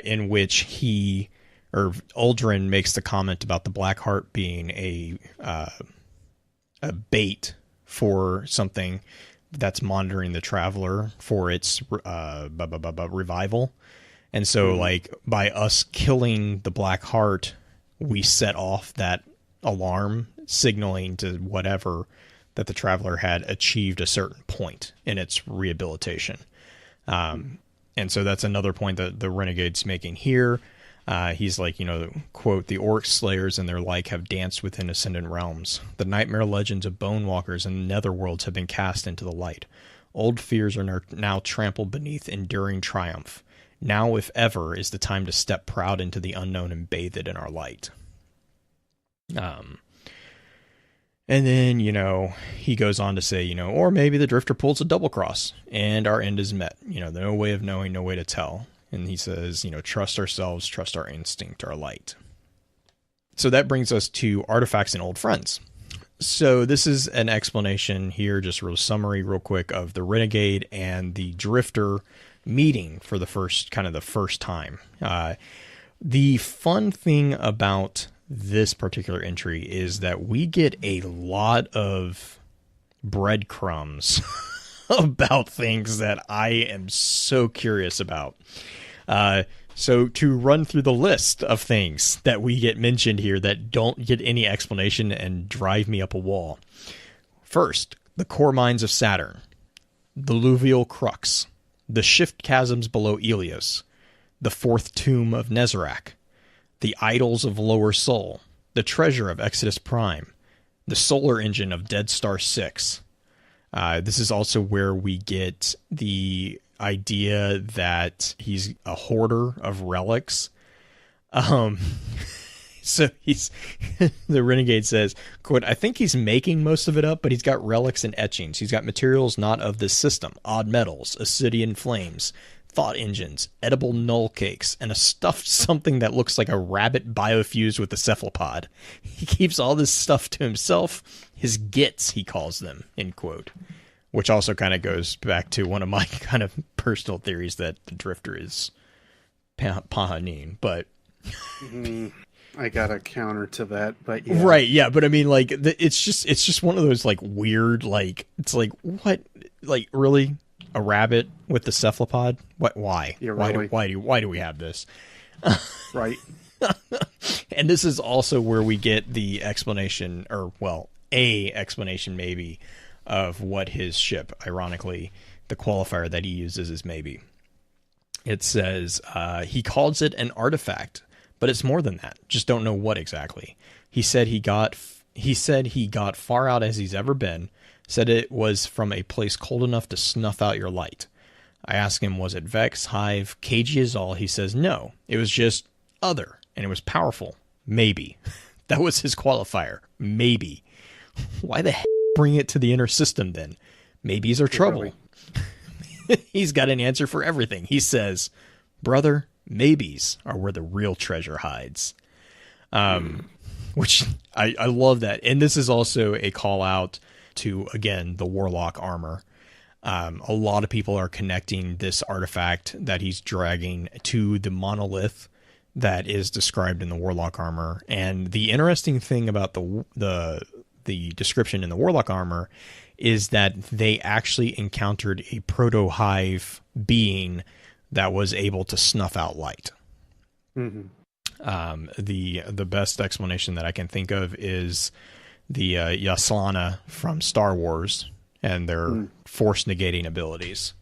Speaker 1: in which Uldren makes the comment about the Black Heart being a bait for something that's monitoring the Traveler for its revival. And so, like, by us killing the Black Heart, we set off that alarm, signaling to whatever that the Traveler had achieved a certain point in its rehabilitation. And so that's another point that the Renegade's making here. He's like, quote, "The Orc Slayers and their like have danced within Ascendant realms. The nightmare legends of Bonewalkers and Netherworlds have been cast into the light. Old fears are now trampled beneath enduring triumph. Now, if ever, is the time to step proud into the unknown and bathe it in our light." And then, he goes on to say, or maybe the Drifter pulls a double cross and our end is met. No way of knowing, no way to tell. And he says, trust ourselves, trust our instinct, our light. So that brings us to artifacts and old friends. So this is an explanation here, just real summary real quick, of the Renegade and the Drifter meeting for the first time. The fun thing about this particular entry is that we get a lot of breadcrumbs about things that I am so curious about. So to run through the list of things that we get mentioned here that don't get any explanation and drive me up a wall. First, the core mines of Saturn, the Luvial Crux, the shift chasms below Ilios, the fourth tomb of Nezarec, the idols of Lower Sol, the treasure of Exodus Prime, the solar engine of Dead Star 6. This is also where we get the idea that he's a hoarder of relics. So the Renegade says, quote, "I think he's making most of it up, but he's got relics and etchings. He's got materials not of this system, odd metals, Ascidian flames, thought engines, edible null cakes, and a stuffed something that looks like a rabbit biofused with a cephalopod. He keeps all this stuff to himself. His gits, he calls them," end quote. Which also kind of goes back to one of my kind of personal theories that the Drifter is Pahanin, but...
Speaker 2: I got a counter to that, but yeah.
Speaker 1: Right, yeah, but I mean, like, it's just one of those, like, weird, like, it's like, what? Like, really? A rabbit with the cephalopod? What? Why?
Speaker 2: Yeah,
Speaker 1: really. Why do we have this?
Speaker 2: Right.
Speaker 1: And this is also where we get the explanation, or, well, a explanation maybe, of what his ship, ironically, the qualifier that he uses is maybe. It says, he calls it an artifact, but it's more than that. Just don't know what exactly. He said he got far out as he's ever been, said it was from a place cold enough to snuff out your light. I asked him, was it Vex, Hive, KG is all? He says, no, it was just other, and it was powerful. Maybe. That was his qualifier. Maybe. Why the heck bring it to the inner system then? Maybes are trouble. He's got an answer for everything. He says, brother, maybes are where the real treasure hides. Which I love that. And this is also a call out to, again, the Warlock armor. A lot of people are connecting this artifact that he's dragging to the monolith that is described in the Warlock armor. And the interesting thing about the description in the Warlock armor is that they actually encountered a proto-hive being that was able to snuff out light. Mm-hmm. The best explanation that I can think of is the Yaslana from Star Wars and their force negating abilities,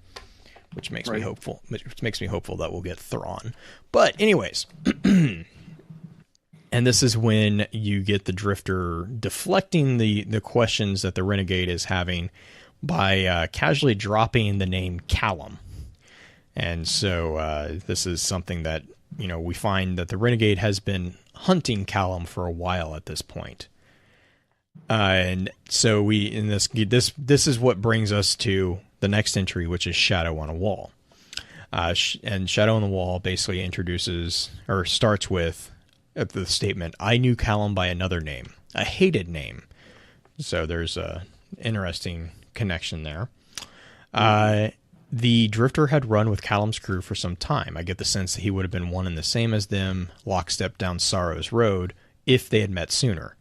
Speaker 1: which makes me hopeful. Which makes me hopeful that we'll get Thrawn. But anyways, and this is when you get the Drifter deflecting the questions that the Renegade is having by casually dropping the name Callum. And so this is something that, we find that the Renegade has been hunting Callum for a while at this point. And so this is what brings us to the next entry, which is Shadow on a Wall. And Shadow on the Wall basically introduces, or starts with, the statement, I knew Callum by another name, a hated name. So there's a interesting connection there. The Drifter had run with Callum's crew for some time. I get the sense that he would have been one and the same as them, lockstep down Sorrow's Road, if they had met sooner.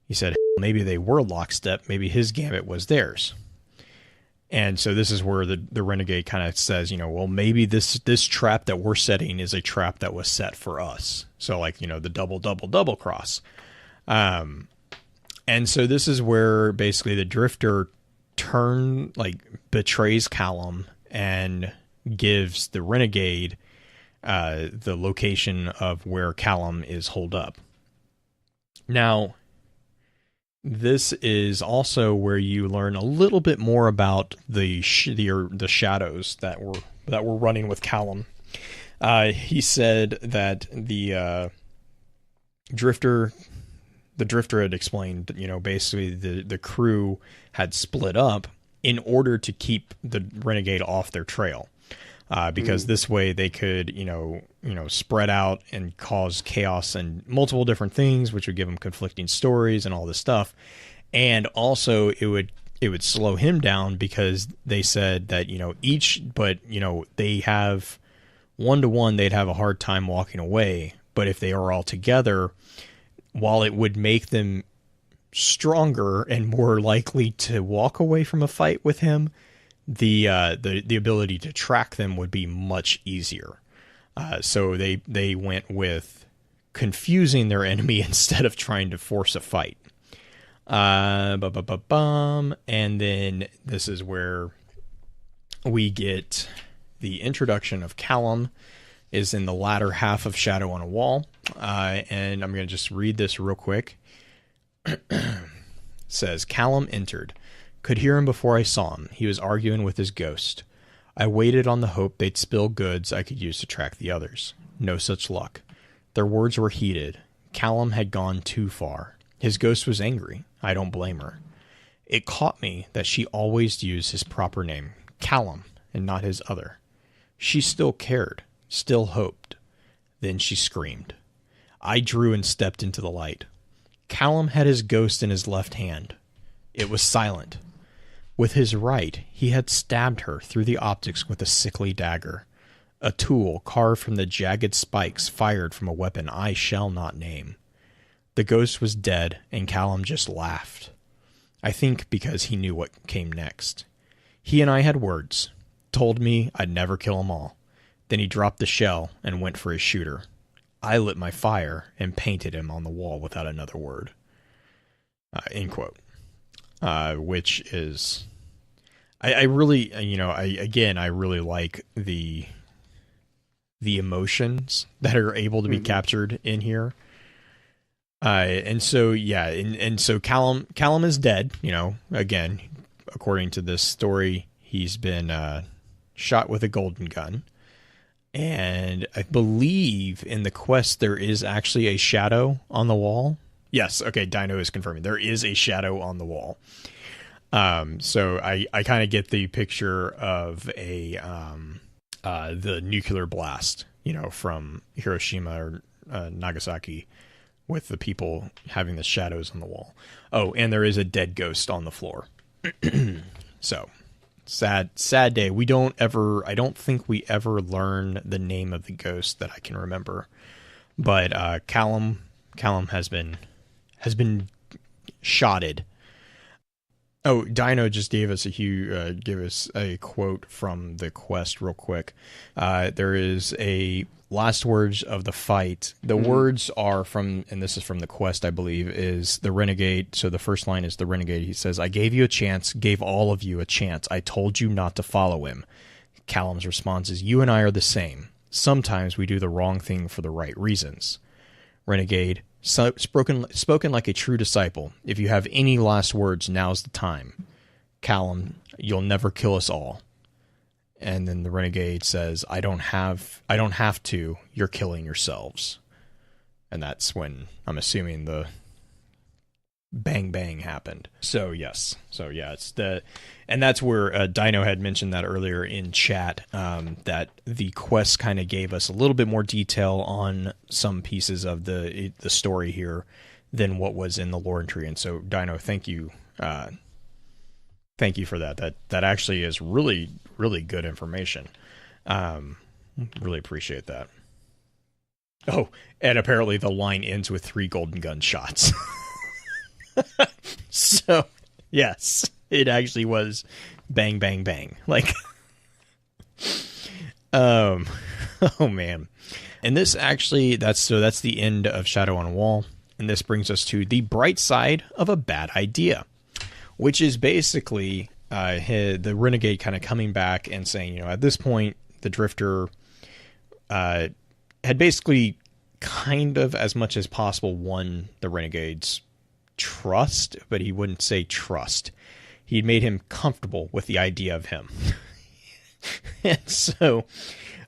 Speaker 1: He said maybe they were lockstep, maybe his Gambit was theirs. And so this is where the Renegade kind of says, well, maybe this trap that we're setting is a trap that was set for us. So like, the double cross. And so this is where basically the Drifter betrays Callum and gives the Renegade the location of where Callum is holed up. Now, this is also where you learn a little bit more about the shadows that were running with Callum. He said that the Drifter had explained, basically the crew had split up in order to keep the Renegade off their trail. Because this way they could, spread out and cause chaos and multiple different things, which would give them conflicting stories and all this stuff. And also it would slow him down because they said that, they have 1-to-1, they'd have a hard time walking away. But if they are all together, while it would make them stronger and more likely to walk away from a fight with him, the ability to track them would be much easier. So they went with confusing their enemy instead of trying to force a fight. And then this is where we get the introduction of Callum is in the latter half of Shadow on a Wall. And I'm going to just read this real quick. It says, Callum entered. Could hear him before I saw him. He was arguing with his ghost. I waited on the hope they'd spill goods I could use to track the others. No such luck. Their words were heated. Callum had gone too far. His ghost was angry. I don't blame her. It caught me that she always used his proper name, Callum, and not his other. She still cared, still hoped. Then she screamed. I drew and stepped into the light. Callum had his ghost in his left hand. It was silent. With his right, he had stabbed her through the optics with a sickly dagger, a tool carved from the jagged spikes fired from a weapon I shall not name. The ghost was dead, and Callum just laughed. I think because he knew what came next. He and I had words, told me I'd never kill 'em all. Then he dropped the shell and went for his shooter. I lit my fire and painted him on the wall without another word. End quote. Which is, I really, I really like the emotions that are able to be captured in here. And so Callum is dead. Again, according to this story, he's been shot with a golden gun. And I believe in the quest there is actually a shadow on the wall. Yes, okay, Dino is confirming. There is a shadow on the wall. So I kind of get the picture of the nuclear blast, from Hiroshima or Nagasaki, with the people having the shadows on the wall. Oh, and there is a dead ghost on the floor. So, sad day. I don't think we ever learn the name of the ghost that I can remember. But Callum has been shotted. Oh, Dino just gave us a quote from the quest real quick. There is a last words of the fight. The words are from, and this is from the quest, I believe, is the Renegade. So the first line is the Renegade. He says, I gave you a chance, gave all of you a chance. I told you not to follow him. Callum's response is, you and I are the same. Sometimes we do the wrong thing for the right reasons. Renegade, spoken like a true disciple. If you have any last words, now's the time. Callum, you'll never kill us all. And then the Renegade says, I don't have to. You're killing yourselves. And that's when I'm assuming the bang bang happened. So yes. So yeah, and that's where Dino had mentioned that earlier in chat, that the quest kind of gave us a little bit more detail on some pieces of the story here than what was in the lore tree. And so Dino, thank you Thank you for that. That actually is really, really good information. Really appreciate that. Oh, and apparently the line ends with 3 golden gun shots. So, yes, it actually was bang, bang, bang. Like, oh man. And this actually, that's the end of Shadow on Wall. And this brings us to the bright side of a bad idea, which is basically the Renegade kind of coming back and saying, at this point, the Drifter had basically kind of as much as possible won the Renegade's trust, but he wouldn't say trust. He'd made him comfortable with the idea of him. and so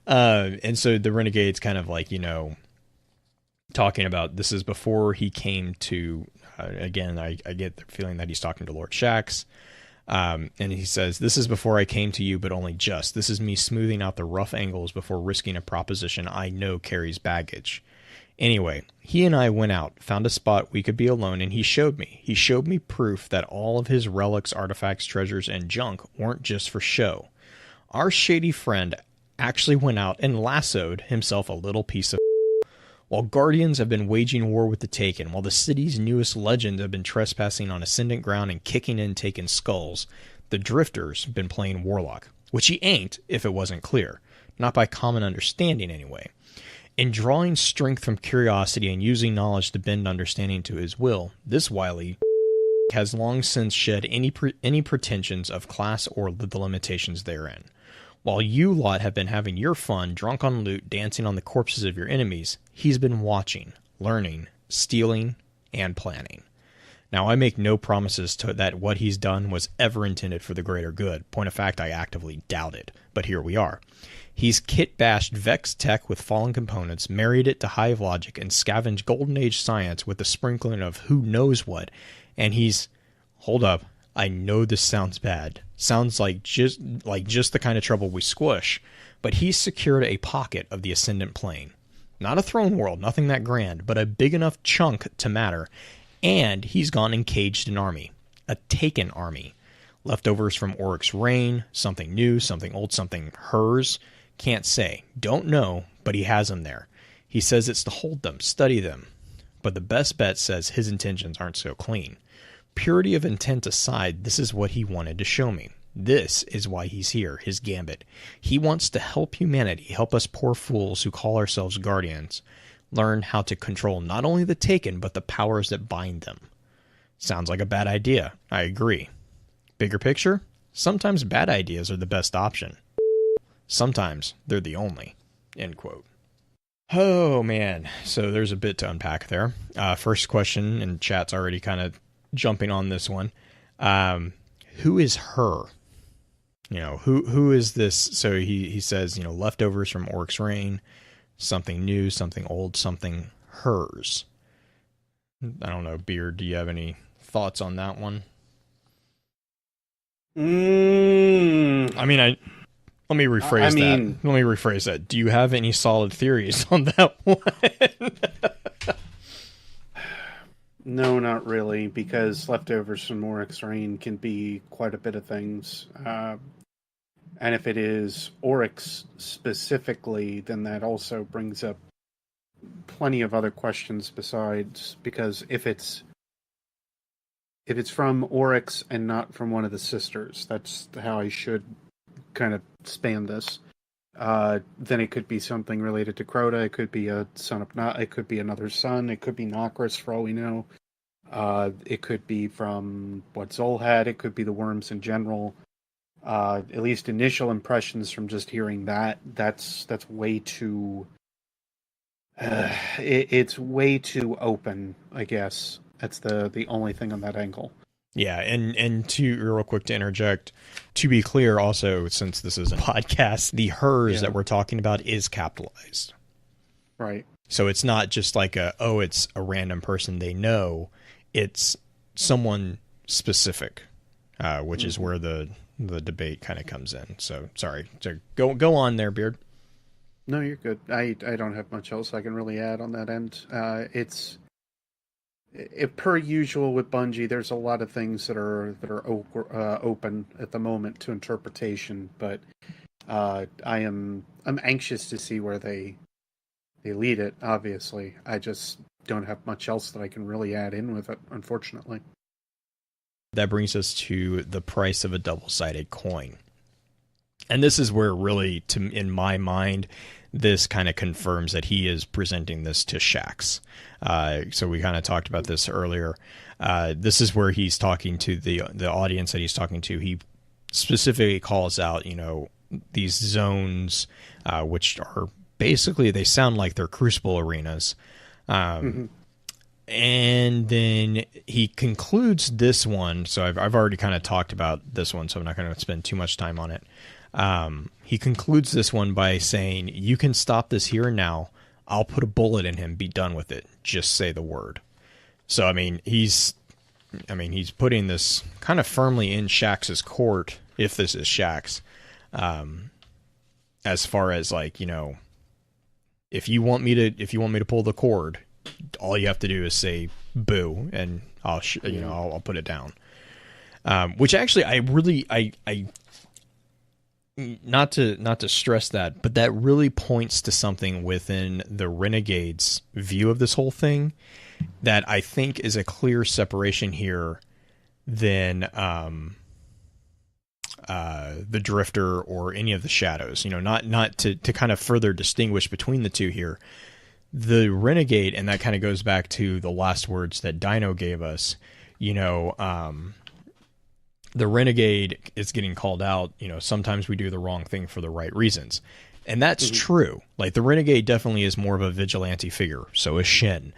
Speaker 1: the Renegade's kind of like, talking about this is before he came to, again, I get the feeling that he's talking to Lord Shax. And he says, this is before I came to you, but only just. This is me smoothing out the rough angles before risking a proposition I know carries baggage. Anyway, he and I went out, found a spot we could be alone, and he showed me. He showed me proof that all of his relics, artifacts, treasures, and junk weren't just for show. Our shady friend actually went out and lassoed himself a little piece of while Guardians have been waging war with the Taken, while the city's newest legends have been trespassing on Ascendant ground and kicking in Taken skulls, the Drifter's been playing Warlock, which he ain't if it wasn't clear. Not by common understanding, anyway. In drawing strength from curiosity and using knowledge to bend understanding to his will, this wily has long since shed any pretensions of class or the limitations therein. While you lot have been having your fun, drunk on loot, dancing on the corpses of your enemies, he's been watching, learning, stealing, and planning. Now, I make no promises that what he's done was ever intended for the greater good. Point of fact, I actively doubt it, but here we are. He's kit-bashed Vex tech with fallen components, married it to Hive logic, and scavenged Golden Age science with a sprinkling of who knows what, and he's... Hold up. I know this sounds bad. Sounds like just the kind of trouble we squish, but he's secured a pocket of the Ascendant Plane. Not a throne world, nothing that grand, but a big enough chunk to matter, and he's gone and caged an army. A Taken army. Leftovers from Oryx's reign, something new, something old, something hers. Can't say. Don't know, but he has them there. He says it's to hold them, study them. But the best bet says his intentions aren't so clean. Purity of intent aside, this is what he wanted to show me. This is why he's here, his Gambit. He wants to help humanity, help us poor fools who call ourselves Guardians, learn how to control not only the Taken, but the powers that bind them. Sounds like a bad idea. I agree. Bigger picture? Sometimes bad ideas are the best option. Sometimes they're the only. End quote. Oh, man. So there's a bit to unpack there. First question, and chat's already kind of jumping on this one. Who is her? Who is this? So he says, leftovers from Oryx's reign, something new, something old, something hers. I don't know, Beard, do you have any thoughts on that one? Let me rephrase that. Let me rephrase that. Do you have any solid theories on that one?
Speaker 2: No, not really, because leftovers from Oryx's reign can be quite a bit of things. And if it is Oryx specifically, then that also brings up plenty of other questions besides, because if it's from Oryx and not from one of the sisters, that's how I should kind of span this. Then it could be something related to Crota. It could be a son of it could be another son. It could be Nokris, for all we know. It could be from what Zol had. It could be the worms in general. At least initial impressions from just hearing that's way too. It's way too open, I guess. That's the only thing on that angle.
Speaker 1: Yeah, and to real quick to interject, to be clear also, since this is a podcast, the hers that we're talking about is capitalized.
Speaker 2: Right.
Speaker 1: So it's not just like it's a random person they know. It's someone specific, which is where the debate kind of comes in. So sorry. So go on there, Beard.
Speaker 2: No, you're good. I don't have much else I can really add on that end. per usual with Bungie, there's a lot of things that are open at the moment to interpretation, but I'm anxious to see where they lead it. Obviously, I just don't have much else that I can really add in with it, unfortunately.
Speaker 1: That brings us to the price of a double-sided coin. And this is where really, in my mind, this kind of confirms that he is presenting this to Shaxx. So we kind of talked about this earlier. This is where he's talking to the audience that he's talking to. He specifically calls out, these zones, which are basically, they sound like they're Crucible arenas. And then he concludes this one. So I've already kind of talked about this one, so I'm not going to spend too much time on it. He concludes this one by saying, "You can stop this here and now. I'll put a bullet in him. Be done with it. Just say the word." So he's putting this kind of firmly in Shaxx's court, if this is Shaxx, as far as if you want me to pull the cord, all you have to do is say boo, and I'll put it down. Which actually, I not to stress that, but that really points to something within the Renegade's view of this whole thing that I think is a clear separation here than the Drifter or any of the Shadows. Not to kind of further distinguish between the two here. The Renegade, and that kind of goes back to the last words that Dino gave us, the Renegade is getting called out. Sometimes we do the wrong thing for the right reasons. And that's true. Like, the Renegade definitely is more of a vigilante figure. So is Shin.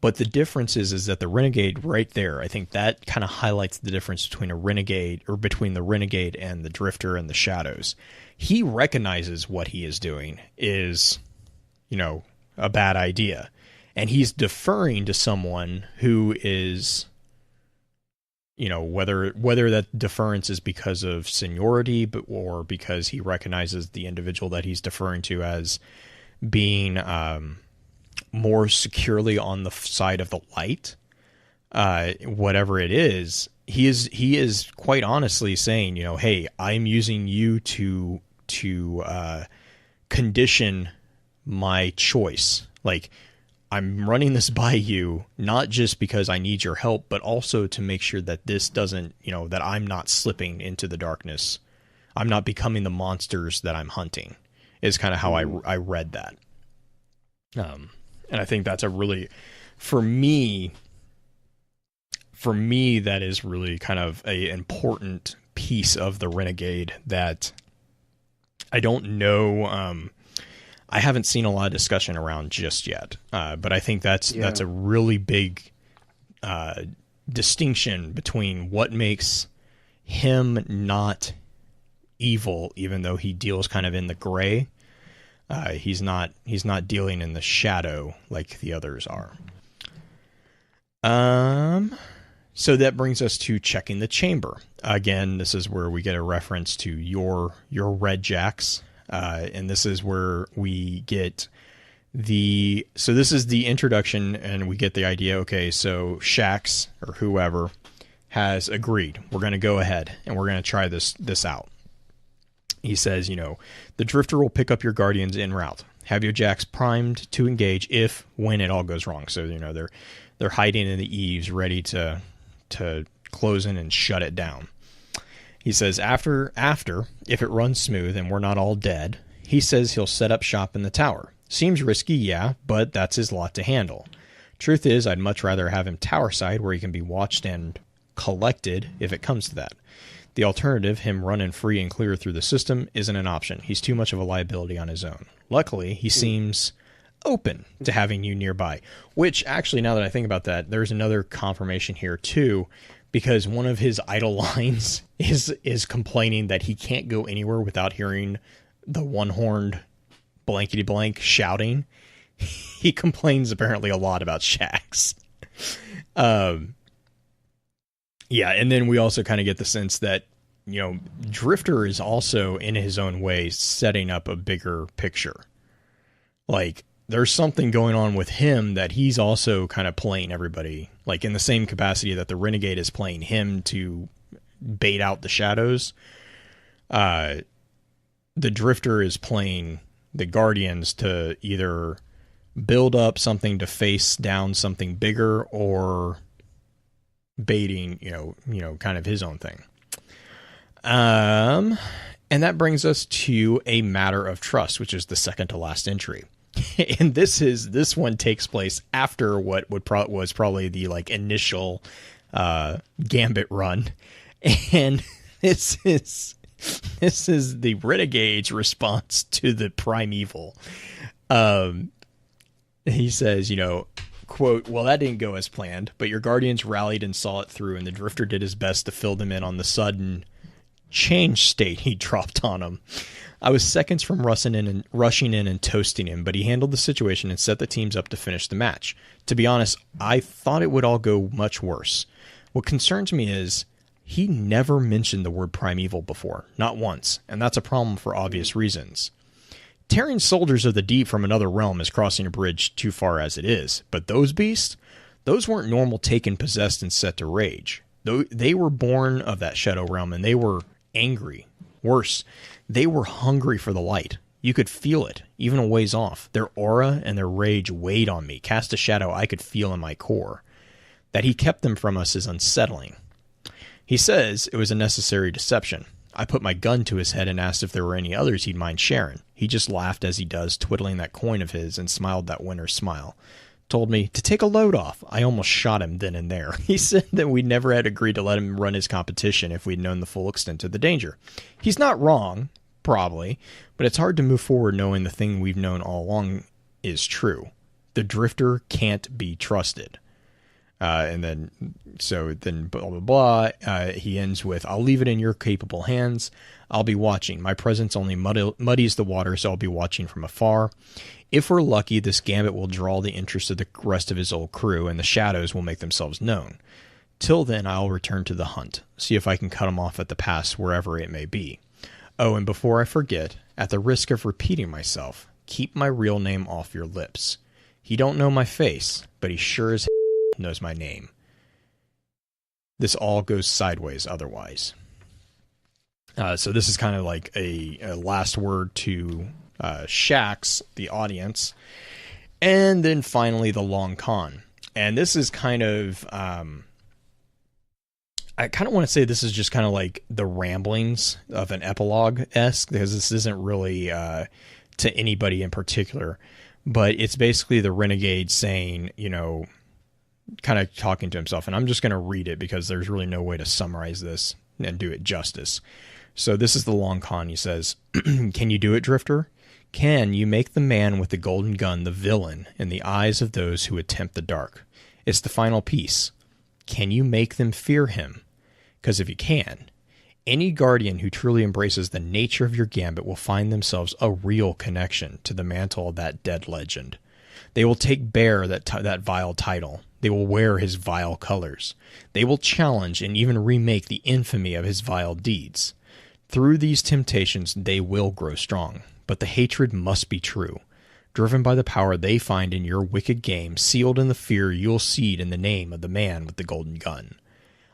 Speaker 1: But the difference is that the Renegade right there, I think that kind of highlights the difference between between the Renegade and the Drifter and the Shadows. He recognizes what he is doing is, a bad idea. And he's deferring to someone who is, whether that deference is because of seniority, or because he recognizes the individual that he's deferring to as being more securely on the side of the light, whatever it is, he is quite honestly saying, hey, I'm using you to condition my choice. Like, I'm running this by you, not just because I need your help, but also to make sure that this doesn't, that I'm not slipping into the darkness. I'm not becoming the monsters that I'm hunting, is kind of how I read that. And I think that's a really, for me, that is really kind of a important piece of the Renegade that I don't know, I haven't seen a lot of discussion around just yet, but I think that's a really big distinction between what makes him not evil, even though he deals kind of in the gray. He's not dealing in the shadow like the others are. So that brings us to checking the chamber. Again, this is where we get a reference to your red jacks. And this is where we get so this is the introduction, and we get the idea. Okay, so Shaxx or whoever has agreed. We're going to go ahead and we're going to try this out. He says, the Drifter will pick up your Guardians en route. Have your jacks primed to engage when it all goes wrong. So, they're hiding in the eaves, ready to close in and shut it down. He says after, if it runs smooth and we're not all dead, he says he'll set up shop in the tower. Seems risky, yeah, but that's his lot to handle. Truth is, I'd much rather have him tower side where he can be watched and collected if it comes to that. The alternative, him running free and clear through the system, isn't an option. He's too much of a liability on his own. Luckily, he seems open to having you nearby. Which, actually, now that I think about that, there's another confirmation here, too, because one of his idle lines is complaining that he can't go anywhere without hearing the one-horned blankety-blank shouting. He complains apparently a lot about Shaxx. Yeah, and then we also kind of get the sense that, Drifter is also, in his own way, setting up a bigger picture. Like, there's something going on with him that he's also kind of playing everybody, Like in the same capacity that the Renegade is playing him to bait out the shadows, the Drifter is playing the Guardians to either build up something to face down something bigger, or baiting, kind of his own thing. And that brings us to a matter of trust, which is the second to last entry. And this one takes place after what was probably the initial Gambit run, and this is the Renegade's response to the Primeval. He says, quote, "Well, that didn't go as planned, but your Guardians rallied and saw it through, and the Drifter did his best to fill them in on the sudden change state he dropped on them. I was seconds from rushing in and toasting him, but he handled the situation and set the teams up to finish the match. To be honest, I thought it would all go much worse. What concerns me is he never mentioned the word Primeval before, not once, and that's a problem for obvious reasons. Tearing soldiers of the deep from another realm is crossing a bridge too far as it is, but those beasts, those weren't normal, taken, possessed, and set to rage. They were born of that shadow realm, and they were angry. Worse, they were hungry for the light. You could feel it, even a ways off. Their aura and their rage weighed on me, cast a shadow I could feel in my core. That he kept them from us is unsettling. He says it was a necessary deception. I put my gun to his head and asked if there were any others he'd mind sharing. He just laughed as he does, twiddling that coin of his, and smiled that winner's smile. Told me to take a load off. I almost shot him then and there. He said that we never had agreed to let him run his competition if we'd known the full extent of the danger. He's not wrong, probably, but it's hard to move forward knowing the thing we've known all along is true. The Drifter can't be trusted." And then blah, blah, blah. He ends with, "I'll leave it in your capable hands. I'll be watching. My presence only muddies the water, so I'll be watching from afar. If we're lucky, this Gambit will draw the interest of the rest of his old crew, and the shadows will make themselves known. Till then, I'll return to the hunt, see if I can cut him off at the pass, wherever it may be. Oh, and before I forget, at the risk of repeating myself, keep my real name off your lips. He don't know my face, but he sure as knows my name. This all goes sideways otherwise." So this is kind of like a last word to Shax, the audience. And then finally the long con. And this is kind of... I kind of want to say this is just kind of like the ramblings of an epilogue-esque, because this isn't really to anybody in particular. But it's basically the Renegade saying, kind of talking to himself, and I'm just going to read it because there's really no way to summarize this and do it justice. So this is the long con. He says, "Can you do it, Drifter? Can you make the man with the golden gun the villain in the eyes of those who attempt the dark? It's the final piece. Can you make them fear him? Because if you can, any Guardian who truly embraces the nature of your Gambit will find themselves a real connection to the mantle of that dead legend. They will take bear that vile title. They will wear his vile colors. They will challenge and even remake the infamy of his vile deeds. Through these temptations, they will grow strong, but the hatred must be true, driven by the power they find in your wicked game, sealed in the fear you'll seed in the name of the man with the golden gun.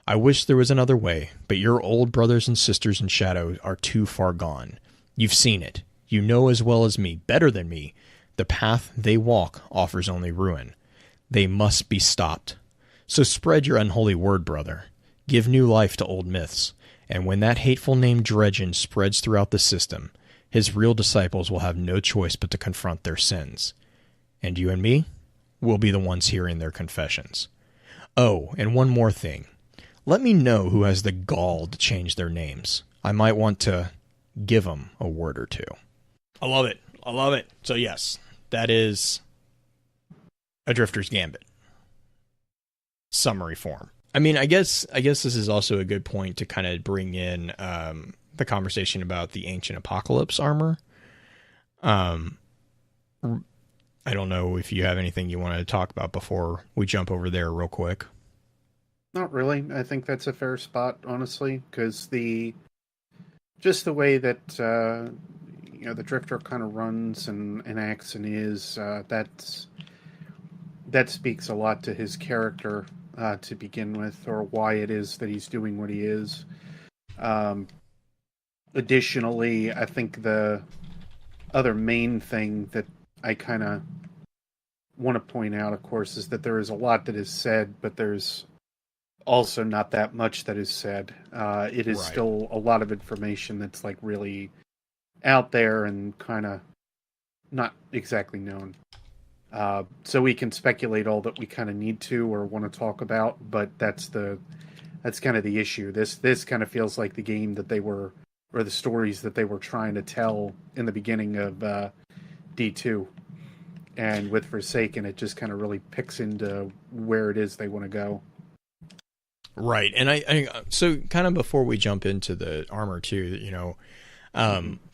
Speaker 1: I wish there was another way, but your old brothers and sisters in shadow are too far gone. You've seen it. You know as well as me, better than me, the path they walk offers only ruin. They must be stopped. So spread your unholy word, brother. Give new life to old myths. And when that hateful name Dredgen spreads throughout the system, his real disciples will have no choice but to confront their sins. And you and me will be the ones hearing their confessions. Oh, and one more thing. Let me know who has the gall to change their names. I might want to give them a word or two." I love it. I love it. So yes, that is a Drifter's Gambit. Summary form. I mean, I guess this is also a good point to kind of bring in the conversation about the Ancient Apocalypse armor. I don't know if you have anything you want to talk about before we jump over there real quick.
Speaker 2: Not really. I think that's a fair spot, honestly, because just the way that the Drifter kind of runs and acts and is that speaks a lot to his character to begin with, or why it is that he's doing what he is. Additionally, I think the other main thing that I kind of want to point out, of course, is that there is a lot that is said, but there's also not that much that is said. It is still a lot of information that's like really out there and kind of not exactly known. So we can speculate all that we kind of need to or want to talk about, but that's kind of the issue. This kind of feels like the game that they were, or the stories that they were trying to tell in the beginning of D2. And with Forsaken, it just kind of really picks into where it is they want to go.
Speaker 1: Right. And I so kind of before we jump into the armor too,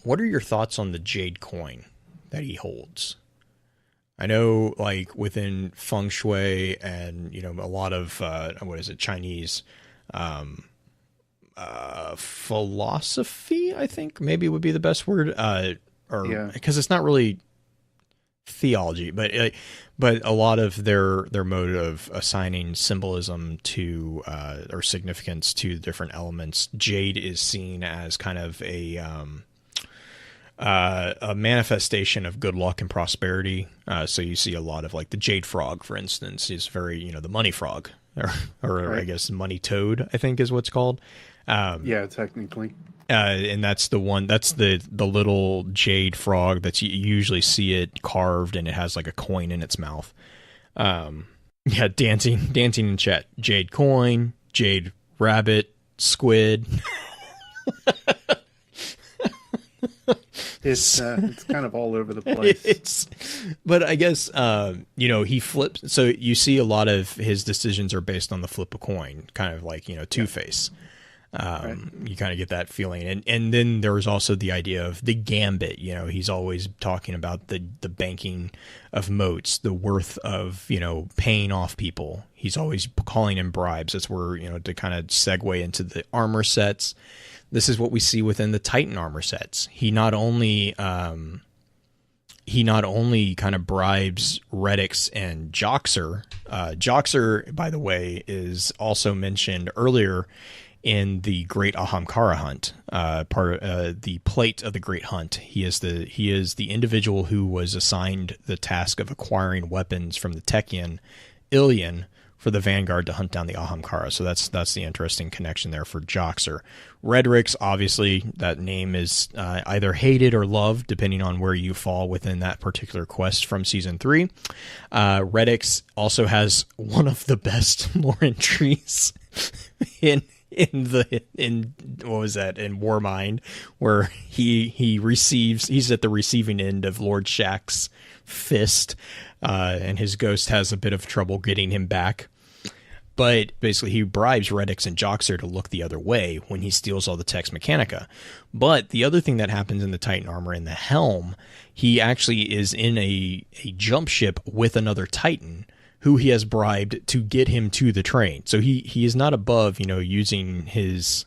Speaker 1: what are your thoughts on the Jade coin that he holds? I know, like, within feng shui and, a lot of, Chinese philosophy, I think maybe would be the best word, because it's not really theology, but a lot of their mode of assigning symbolism to or significance to different elements. Jade is seen as kind of a manifestation of good luck and prosperity. So you see a lot of, like, the jade frog, for instance, is very, the money frog, or right. I guess money toad, I think is what's called.
Speaker 2: Yeah, technically.
Speaker 1: And that's the one, that's the little jade frog that's, you usually see it carved and it has like a coin in its mouth. Dancing in chat. Jade coin, jade rabbit, squid.
Speaker 2: It's kind of all over the place.
Speaker 1: But I guess, he flips. So you see a lot of his decisions are based on the flip a coin, kind of like, Two-Face.
Speaker 2: Right.
Speaker 1: You kind of get that feeling. And then there was also the idea of the Gambit. He's always talking about the banking of moats, the worth of, paying off people. He's always calling in bribes. That's where, to kind of segue into the armor sets. This is what we see within the Titan armor sets. He not only kind of bribes Redix and Joxer. Joxer, by the way, is also mentioned earlier in the Great Ahamkara Hunt, the plate of the Great Hunt. He is the individual who was assigned the task of acquiring weapons from the Techian Ilian for the Vanguard to hunt down the Ahamkara. So that's the interesting connection there for Joxer. Redrix, obviously, that name is either hated or loved, depending on where you fall within that particular quest from Season 3. Redix also has one of the best lore entries in Warmind, where he's at the receiving end of Lord Shax's fist, and his ghost has a bit of trouble getting him back. But basically, he bribes Redix and Joxer to look the other way when he steals all the Tex Mechanica. But the other thing that happens in the Titan armor in the helm, he actually is in a jump ship with another Titan who he has bribed to get him to the train. So he is not above, using his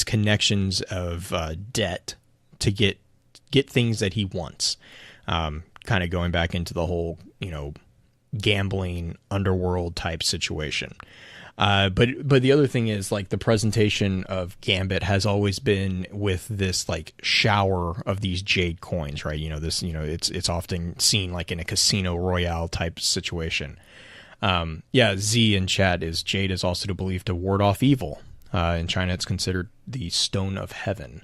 Speaker 1: connections of debt to get things that he wants. Kind of going back into the whole, gambling underworld type situation. But the other thing is, like, the presentation of Gambit has always been with this, like, shower of these jade coins, right? It's often seen like in a Casino Royale type situation. Z in chat is jade is also believed to ward off evil. In China, it's considered the stone of heaven.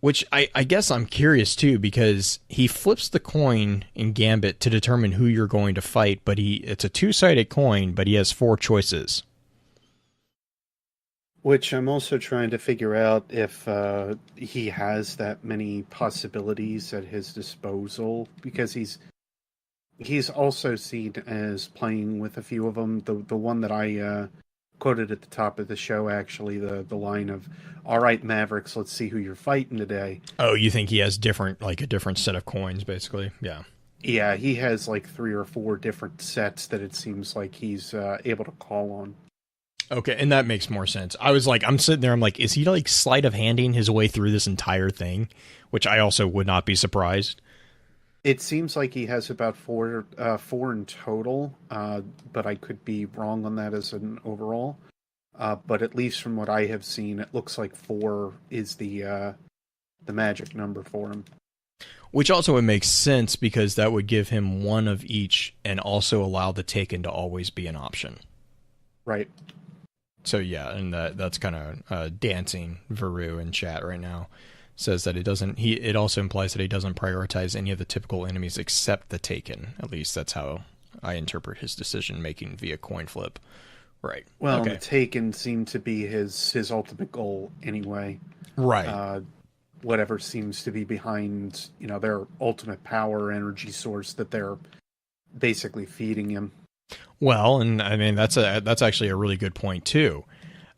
Speaker 1: Which I guess I'm curious too, because he flips the coin in Gambit to determine who you're going to fight, but it's a two-sided coin, but he has 4 choices.
Speaker 2: Which I'm also trying to figure out if he has that many possibilities at his disposal, because he's also seen as playing with a few of them. The one that I quoted at the top of the show, actually, the line of, "All right, Mavericks, let's see who you're fighting today."
Speaker 1: Oh, you think he has a different set of coins, basically? Yeah.
Speaker 2: Yeah, he has like 3 or 4 different sets that it seems like he's able to call on.
Speaker 1: Okay, and that makes more sense. I'm sitting there, I'm like, is he like sleight of handing his way through this entire thing? Which I also would not be surprised.
Speaker 2: It seems like he has about four in total, but I could be wrong on that as an overall. But at least from what I have seen, it looks like 4 is the magic number for him.
Speaker 1: Which also would make sense because that would give him one of each and also allow the Taken to always be an option.
Speaker 2: Right.
Speaker 1: So yeah, and that's kind of dancing Veru in chat right now. Says that it doesn't. It also implies that he doesn't prioritize any of the typical enemies except the Taken. At least that's how I interpret his decision making via coin flip. Right.
Speaker 2: Well,
Speaker 1: okay.
Speaker 2: the Taken seem to be his ultimate goal anyway.
Speaker 1: Right.
Speaker 2: Whatever seems to be behind, their ultimate power energy source that they're basically feeding him.
Speaker 1: Well, and I mean that's actually a really good point too.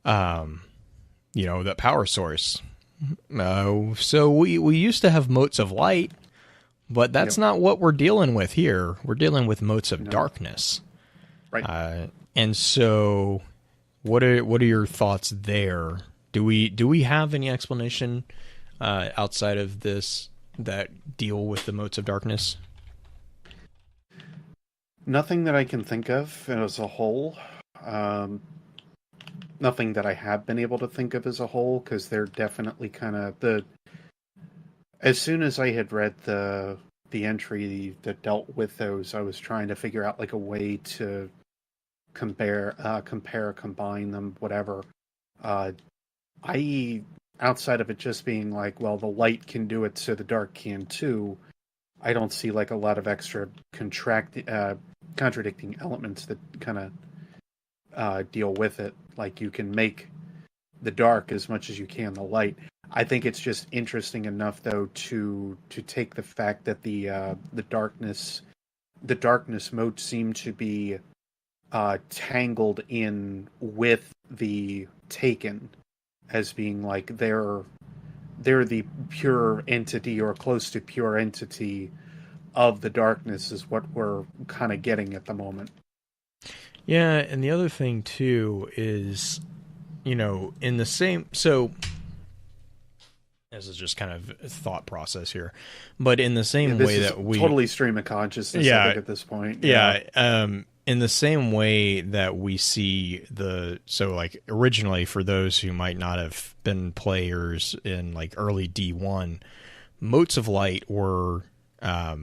Speaker 1: That power source. So we used to have motes of light, but that's not what we're dealing with here. We're dealing with motes of darkness.
Speaker 2: Right.
Speaker 1: And so what are your thoughts there? Do we have any explanation outside of this that deal with the motes of darkness?
Speaker 2: Nothing that I can think of as a whole. Nothing that I have been able to think of as a whole, because they're definitely kind of as soon as I had read the entry that dealt with those, I was trying to figure out like a way to compare, combine them, whatever. Outside of it just being like, well, the light can do it, so the dark can too. I don't see like a lot of extra contradicting elements that kind of deal with it. Like you can make the dark as much as you can the light. I think it's just interesting enough though to take the fact that the darkness modes seem to be tangled in with the Taken as being like they're the pure entity or close to pure entity of the darkness is what we're kind of getting at the moment.
Speaker 1: Yeah, and the other thing too is, in the same, so this is just kind of a thought process here, but in the same way that we
Speaker 2: totally stream of consciousness, I think, at this point.
Speaker 1: In the same way that we see originally, for those who might not have been players in like early D1, motes of light were a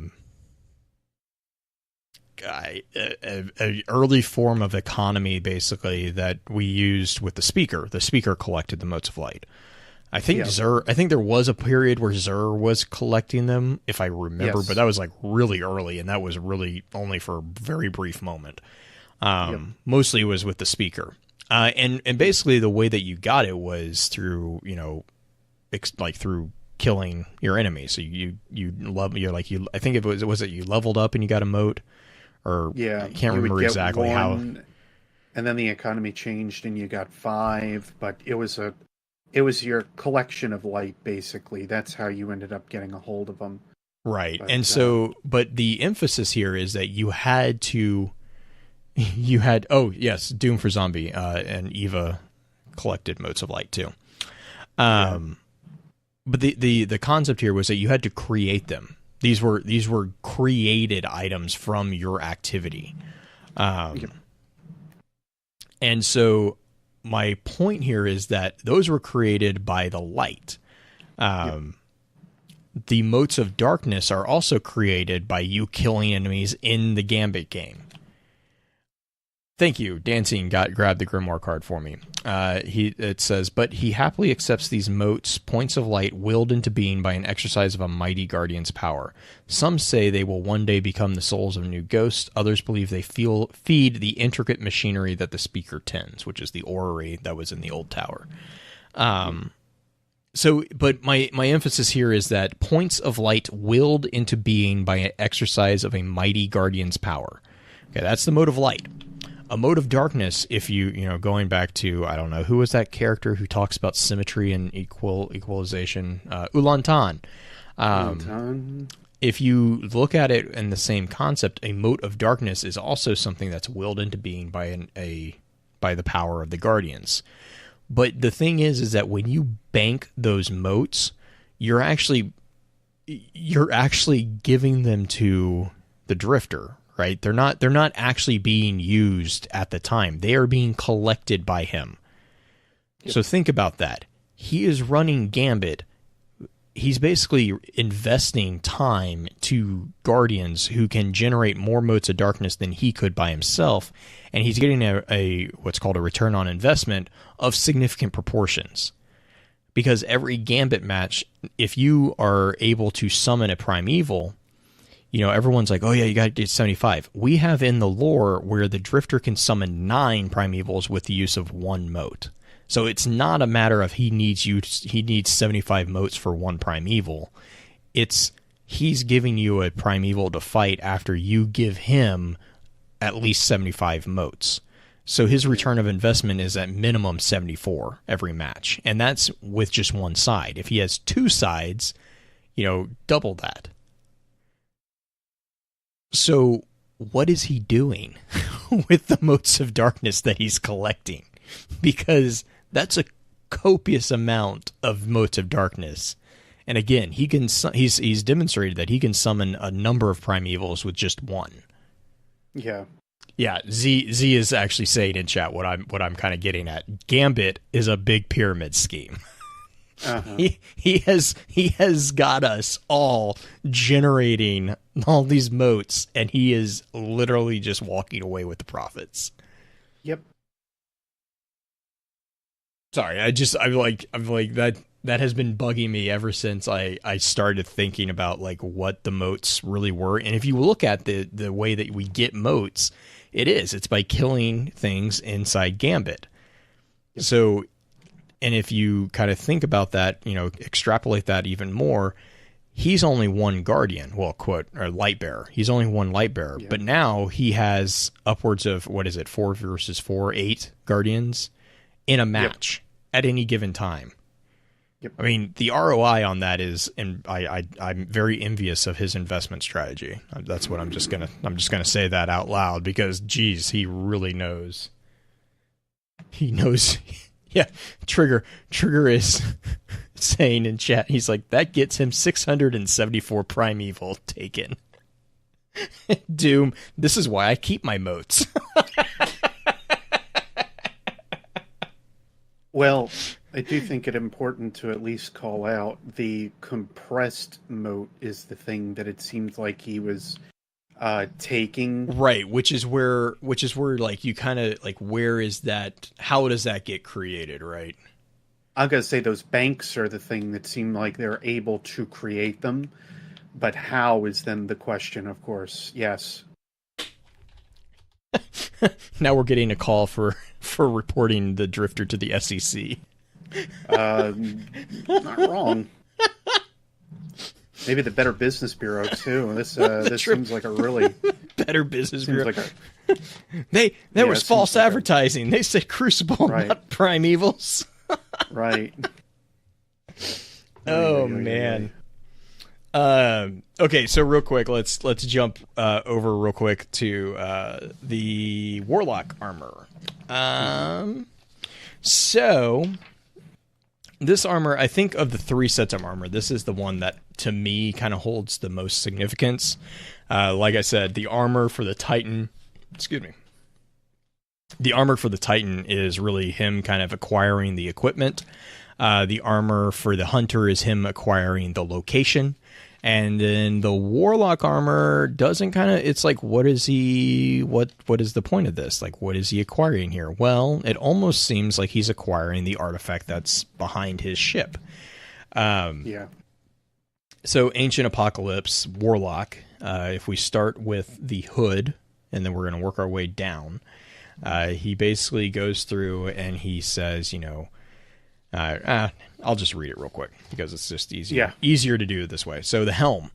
Speaker 1: early form of economy, basically, that we used with the speaker. The speaker collected the motes of light. I think I think there was a period where Xur was collecting them, if I remember, but that was like really early, and that was really only for a very brief moment. Mostly it was with the speaker. And basically the way that you got it was through, through killing your enemy. So I think was it you leveled up and you got a mote? Or I can't remember exactly how.
Speaker 2: And then the economy changed and you got 5, but it was your collection of light, basically. That's how you ended up getting a hold of them.
Speaker 1: Right. But, but the emphasis here is that you had Doom for Zombie, and Eva collected motes of light too. But the concept here was that you had to create them. These were created items from your activity. And so my point here is that those were created by the light. The motes of darkness are also created by you killing enemies in the Gambit game. Thank you. Dancing grabbed the Grimoire card for me. It says, but he happily accepts these motes, points of light, willed into being by an exercise of a mighty guardian's power. Some say they will one day become the souls of new ghosts. Others believe they feed the intricate machinery that the speaker tends, which is the orrery that was in the old tower. But my emphasis here is that points of light willed into being by an exercise of a mighty guardian's power. Okay, that's the mode of light. A mode of darkness, if going back to, I don't know, who was that character who talks about symmetry and equalization? Ulantan. If you look at it in the same concept, a mote of darkness is also something that's willed into being by the power of the guardians. But the thing is that when you bank those motes, you're actually you're actually giving them to the Drifter, right? They're not actually being used at the time. They are being collected by him. Yep. So think about that. He is running Gambit. He's basically investing time to Guardians who can generate more motes of darkness than he could by himself, and he's getting a what's called a return on investment of significant proportions. Because every Gambit match, if you are able to summon a Primeval, everyone's like, oh yeah, you got to get 75. We have in the lore where the Drifter can summon 9 Primevals with the use of 1 mote. So it's not a matter of he needs 75 motes for 1 Primeval. It's he's giving you a Primeval to fight after you give him at least 75 motes. So his return of investment is at minimum 74 every match. And that's with just one side. If he has 2 sides, double that. So what is he doing with the motes of darkness that he's collecting? Because that's a copious amount of motes of darkness. And again, he's demonstrated that he can summon a number of Primevals with just 1.
Speaker 2: Yeah.
Speaker 1: Yeah, Z is actually saying in chat what I'm kind of getting at. Gambit is a big pyramid scheme. Uh-huh. He has got us all generating all these motes, and he is literally just walking away with the profits.
Speaker 2: Yep.
Speaker 1: Sorry, I'm like that has been bugging me ever since I started thinking about like what the motes really were. And if you look at the way that we get motes, it's by killing things inside Gambit. Yep. So, and if you kind of think about that, extrapolate that even more, he's only 1 Guardian, well, quote, or light bearer. He's only 1 light bearer, yeah. But now he has upwards of 4 versus 4, 8 Guardians in a match at any given time. Yep. I mean, the ROI on that is, and I'm very envious of his investment strategy. That's what I'm just gonna say that out loud because, geez, he really knows. He knows. Yeah, Trigger is saying in chat, he's like, that gets him 674 Primeval taken. Doom, this is why I keep my motes.
Speaker 2: Well, I do think it important to at least call out the compressed mote is the thing that it seems like he was taking.
Speaker 1: Right, which is where like you kind of like, where is that? How does that get created? Right.
Speaker 2: I'm gonna say those banks are the thing that seem like they're able to create them, but how is then the question? Of course, yes.
Speaker 1: Now we're getting a call for reporting the Drifter to the SEC.
Speaker 2: Not wrong. Maybe the Better Business Bureau too. This seems like a really
Speaker 1: Better Business Bureau.
Speaker 2: Like
Speaker 1: there was false advertising. They said Crucible,
Speaker 2: right.
Speaker 1: Not Primevals.
Speaker 2: Right.
Speaker 1: Oh man. Okay, so real quick, let's jump over real quick to the Warlock armor. So this armor, I think of the 3 sets of armor, this is the one that to me kind of holds the most significance. Like I said, the armor for the Titan, the armor for the Titan is really him kind of acquiring the equipment. The armor for the Hunter is him acquiring the location. And then the Warlock armor doesn't kind of, it's like, what is the point of this? Like, what is he acquiring here? Well, it almost seems like he's acquiring the artifact that's behind his ship.
Speaker 2: Yeah.
Speaker 1: So Ancient Apocalypse, Warlock, if we start with the hood, and then we're going to work our way down, he basically goes through and he says, I'll just read it real quick because it's just easier to do it this way. So the helm,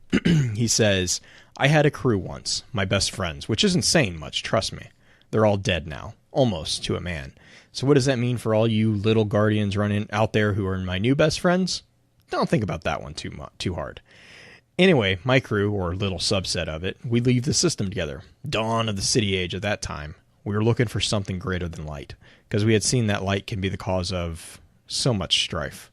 Speaker 1: he says, I had a crew once, my best friends, which isn't saying much, trust me. They're all dead now, almost to a man. So what does that mean for all you little guardians running out there who are my new best friends? Don't think about that one too hard. Anyway, my crew, or little subset of it, we leave the system together. Dawn of the city age at that time. We were looking for something greater than light, because we had seen that light can be the cause of so much strife.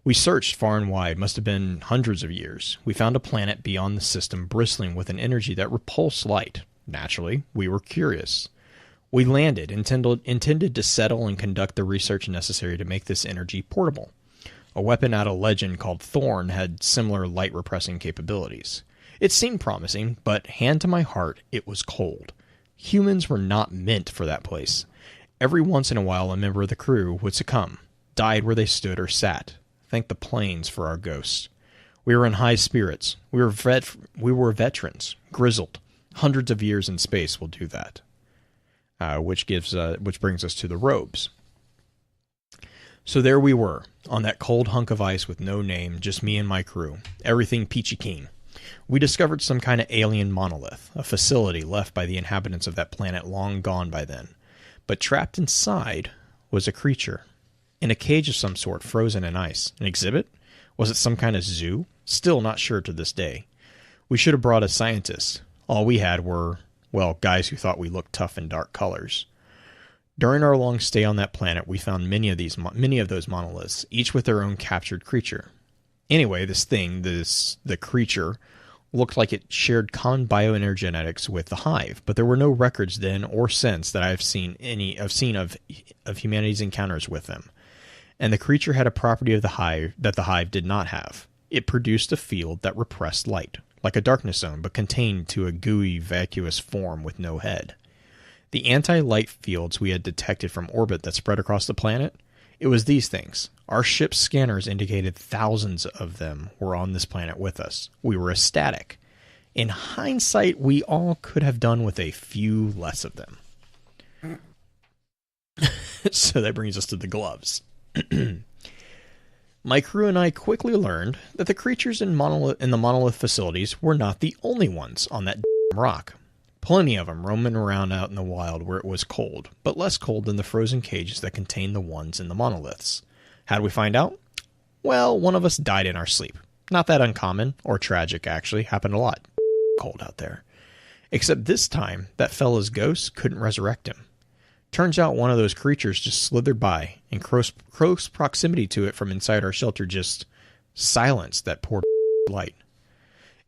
Speaker 1: We searched far and wide, must have been hundreds of years. We found a planet beyond the system bristling with an energy that repulsed light. Naturally, we were curious. We landed, intended to settle and conduct the research necessary to make this energy portable. A weapon out of legend called Thorn had similar light-repressing capabilities. It seemed promising, but hand to my heart, it was cold. Humans were not meant for that place. Every once in a while, a member of the crew would succumb, died where they stood or sat. Thank the plains for our ghosts. We were in high spirits. We were veterans, grizzled. Hundreds of years in space will do that. Which brings us to the robes. So there we were, on that cold hunk of ice with no name, just me and my crew. Everything peachy keen. We discovered some kind of alien monolith, a facility left by the inhabitants of that planet long gone by then. But trapped inside was a creature. In a cage of some sort, frozen in ice. An exhibit? Was it some kind of zoo? Still not sure to this day. We should have brought a scientist. All we had were, well, guys who thought we looked tough in dark colors. During our long stay on that planet, we found many of those monoliths, each with their own captured creature. Anyway, the creature, looked like it shared common bioenergetics with the Hive, but there were no records then or since that I've seen of humanity's encounters with them. And the creature had a property of the Hive that the Hive did not have. It produced a field that repressed light, like a darkness zone, but contained to a gooey, vacuous form with no head. The anti-light fields we had detected from orbit that spread across the planet, it was these things. Our ship's scanners indicated thousands of them were on this planet with us. We were ecstatic. In hindsight, we all could have done with a few less of them. So that brings us to the gloves. My crew and I quickly learned that the creatures in the monolith facilities were not the only ones on that rock. Plenty of them roaming around out in the wild where it was cold, but less cold than the frozen cages that contained the ones in the monoliths. How did we find out? Well, one of us died in our sleep. Not that uncommon, or tragic actually, happened a lot. Cold out there. Except this time, that fella's ghost couldn't resurrect him. Turns out one of those creatures just slithered by, and close proximity to it from inside our shelter just silenced that poor light.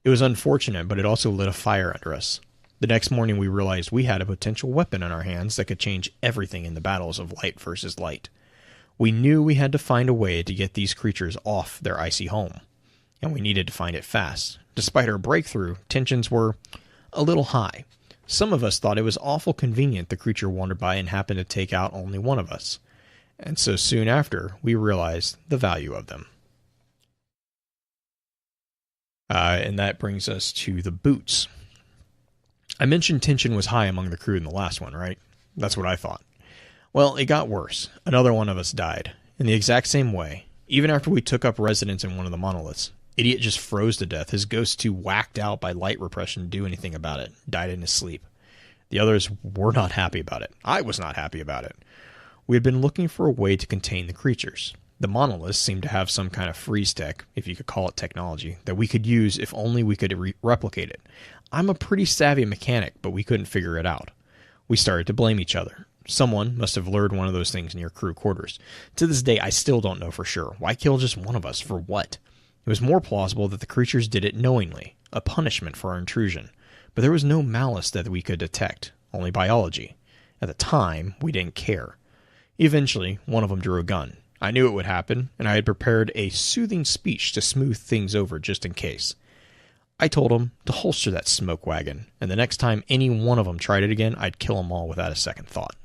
Speaker 1: It was unfortunate, but it also lit a fire under us. The next morning we realized we had a potential weapon in our hands that could change everything in the battles of light versus light. We knew we had to find a way to get these creatures off their icy home, and we needed to find it fast. Despite our breakthrough, tensions were a little high. Some of us thought it was awful convenient the creature wandered by and happened to take out only one of us. And so soon after, we realized the value of them. And that brings us to the boots. I mentioned tension was high among the crew in the last one, right? That's what I thought. Well, it got worse. Another one of us died. In the exact same way. Even after we took up residence in one of the monoliths. Idiot just froze to death. His ghost too whacked out by light repression to do anything about it. Died in his sleep. The others were not happy about it. I was not happy about it. We had been looking for a way to contain the creatures. The monoliths seemed to have some kind of freeze tech, if you could call it technology, that we could use if only we could replicate it. I'm a pretty savvy mechanic, but we couldn't figure it out. We started to blame each other. Someone must have lured one of those things near crew quarters. To this day, I still don't know for sure. Why kill just one of us? For what? It was more plausible that the creatures did it knowingly, a punishment for our intrusion. But there was no malice that we could detect, only biology. At the time, we didn't care. Eventually, one of them drew a gun. I knew it would happen, and I had prepared a soothing speech to smooth things over just in case. I told him to holster that smoke wagon, and the next time any one of them tried it again, I'd kill them all without a second thought.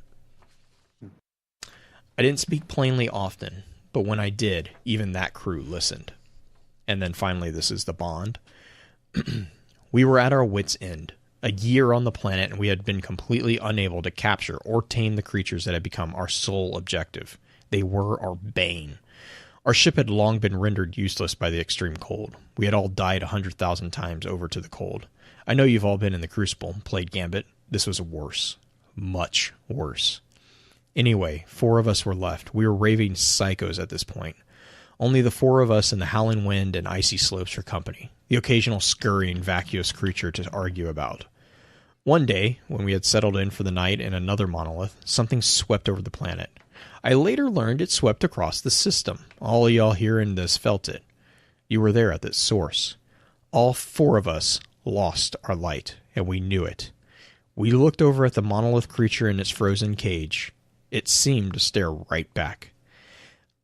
Speaker 1: I didn't speak plainly often, but when I did, even that crew listened. And then finally, this is the bond. We were at our wits' end. A year on the planet, and we had been completely unable to capture or tame the creatures that had become our sole objective. They were our bane. Our ship had long been rendered useless by the extreme cold. We had all died 100,000 times over to the cold. I know you've all been in the Crucible, played Gambit. This was worse. Much worse. Anyway, 4 of us were left. We were raving psychos at this point. Only the 4 of us in the howling wind and icy slopes for company. The occasional scurrying, vacuous creature to argue about. One day, when we had settled in for the night in another monolith, something swept over the planet. I later learned it swept across the system. All y'all here in this felt it. You were there at the source. All 4 of us lost our light, and we knew it. We looked over at the monolith creature in its frozen cage. It seemed to stare right back.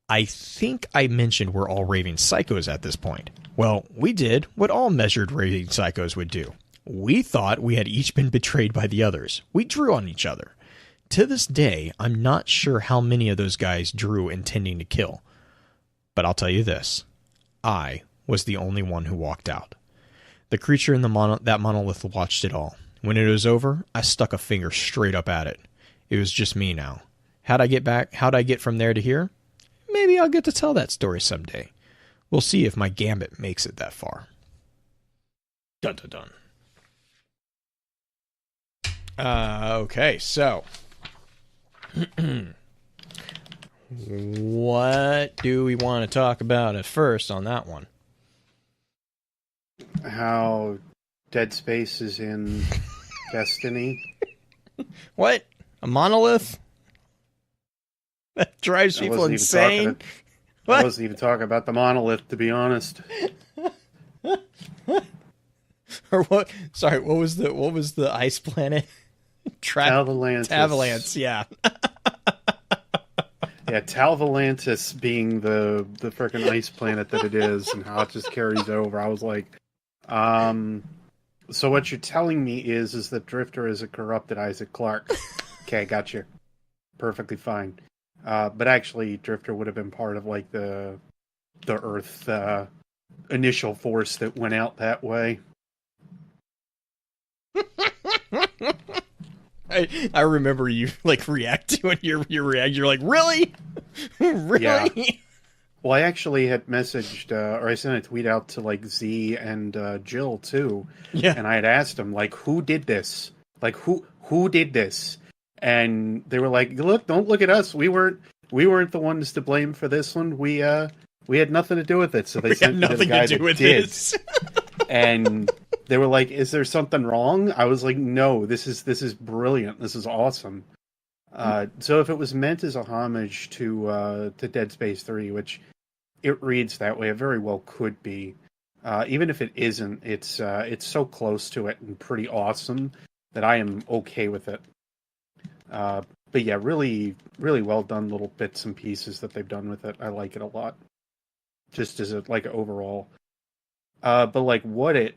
Speaker 1: I think I mentioned we're all raving psychos at this point. Well, we did what all measured raving psychos would do. We thought we had each been betrayed by the others. We drew on each other. To this day, I'm not sure how many of those guys drew intending to kill. But I'll tell you this. I was the only one who walked out. The creature in that monolith watched it all. When it was over, I stuck a finger straight up at it. It was just me now. How'd I get from there to here? Maybe I'll get to tell that story someday. We'll see if my Gambit makes it that far. Dun dun dun. Okay, so what do we want to talk about at first on that one?
Speaker 2: How Dead Space is in Destiny.
Speaker 1: What? A monolith? That drives people insane.
Speaker 2: I wasn't even talking about the monolith, to be honest.
Speaker 1: Or what? Sorry, what was the ice planet?
Speaker 2: Talvalantis.
Speaker 1: Yeah.
Speaker 2: Yeah, Talvalantis being the freaking ice planet that it is, and how it just carries over. I was like, so what you're telling me is that Drifter is a corrupted Isaac Clarke. Okay, got you. Perfectly fine. But actually, Drifter would have been part of like the Earth initial force that went out that way.
Speaker 1: I remember you like react to when you react. You're like, really, really?
Speaker 2: Yeah. Well, I actually had messaged, or I sent a tweet out to like Z and Jill too.
Speaker 1: Yeah.
Speaker 2: And I had asked them like, who did this? Like, who did this? And they were like, "Look, don't look at us. We weren't the ones to blame for this one. We had nothing to do with it." So they sent me to the guy that did. And they were like, "Is there something wrong?" I was like, "No, this is brilliant. This is awesome." So if it was meant as a homage to Dead Space 3, which it reads that way, it very well could be. Even if it isn't, it's so close to it and pretty awesome that I am okay with it. But yeah, really, really well done little bits and pieces that they've done with it. I like it a lot. Just as a like overall. But like what it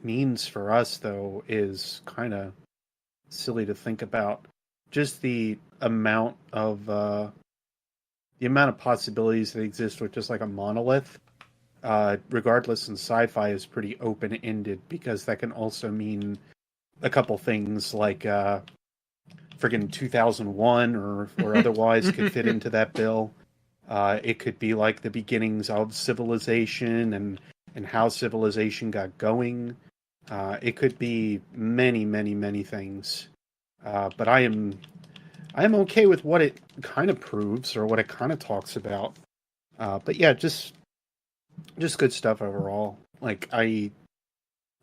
Speaker 2: means for us though is kind of silly to think about. Just the amount of possibilities that exist with just like a monolith. Regardless, in sci-fi is pretty open-ended because that can also mean a couple things like friggin' 2001 or otherwise could fit into that bill. It could be like the beginnings of civilization and how civilization got going. It could be many, many, many things. But I am okay with what it kind of proves or what it kind of talks about. But yeah, just good stuff overall. Like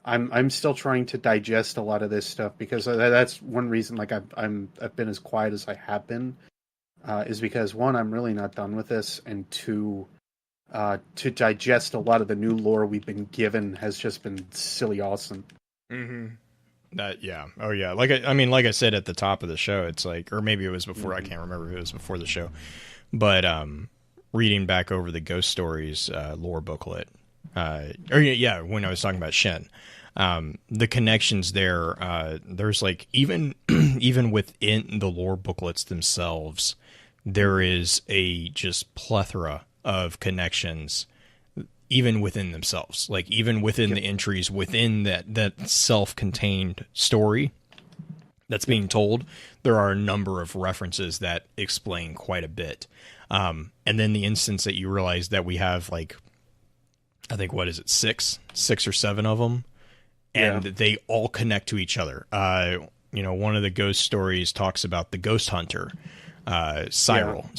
Speaker 2: I'm still trying to digest a lot of this stuff because that's one reason. Like I've been as quiet as I have been, is because one, I'm really not done with this, and two, to digest a lot of the new lore we've been given has just been silly awesome.
Speaker 1: Mm-hmm. Yeah. Oh yeah. Like I said at the top of the show, it's like, or maybe it was before. I can't remember if it was before the show, but reading back over the Ghost Stories lore booklet, when I was talking about Shen, the connections there, there's like even within the lore booklets themselves, there is a just plethora of connections. Even within themselves, like even within the entries within that self-contained story that's being told, there are a number of references that explain quite a bit. And then the instance that you realize that we have like, I think, what is it, six or seven of them, and they all connect to each other. One of the Ghost Stories talks about the Ghost Hunter, Cyril.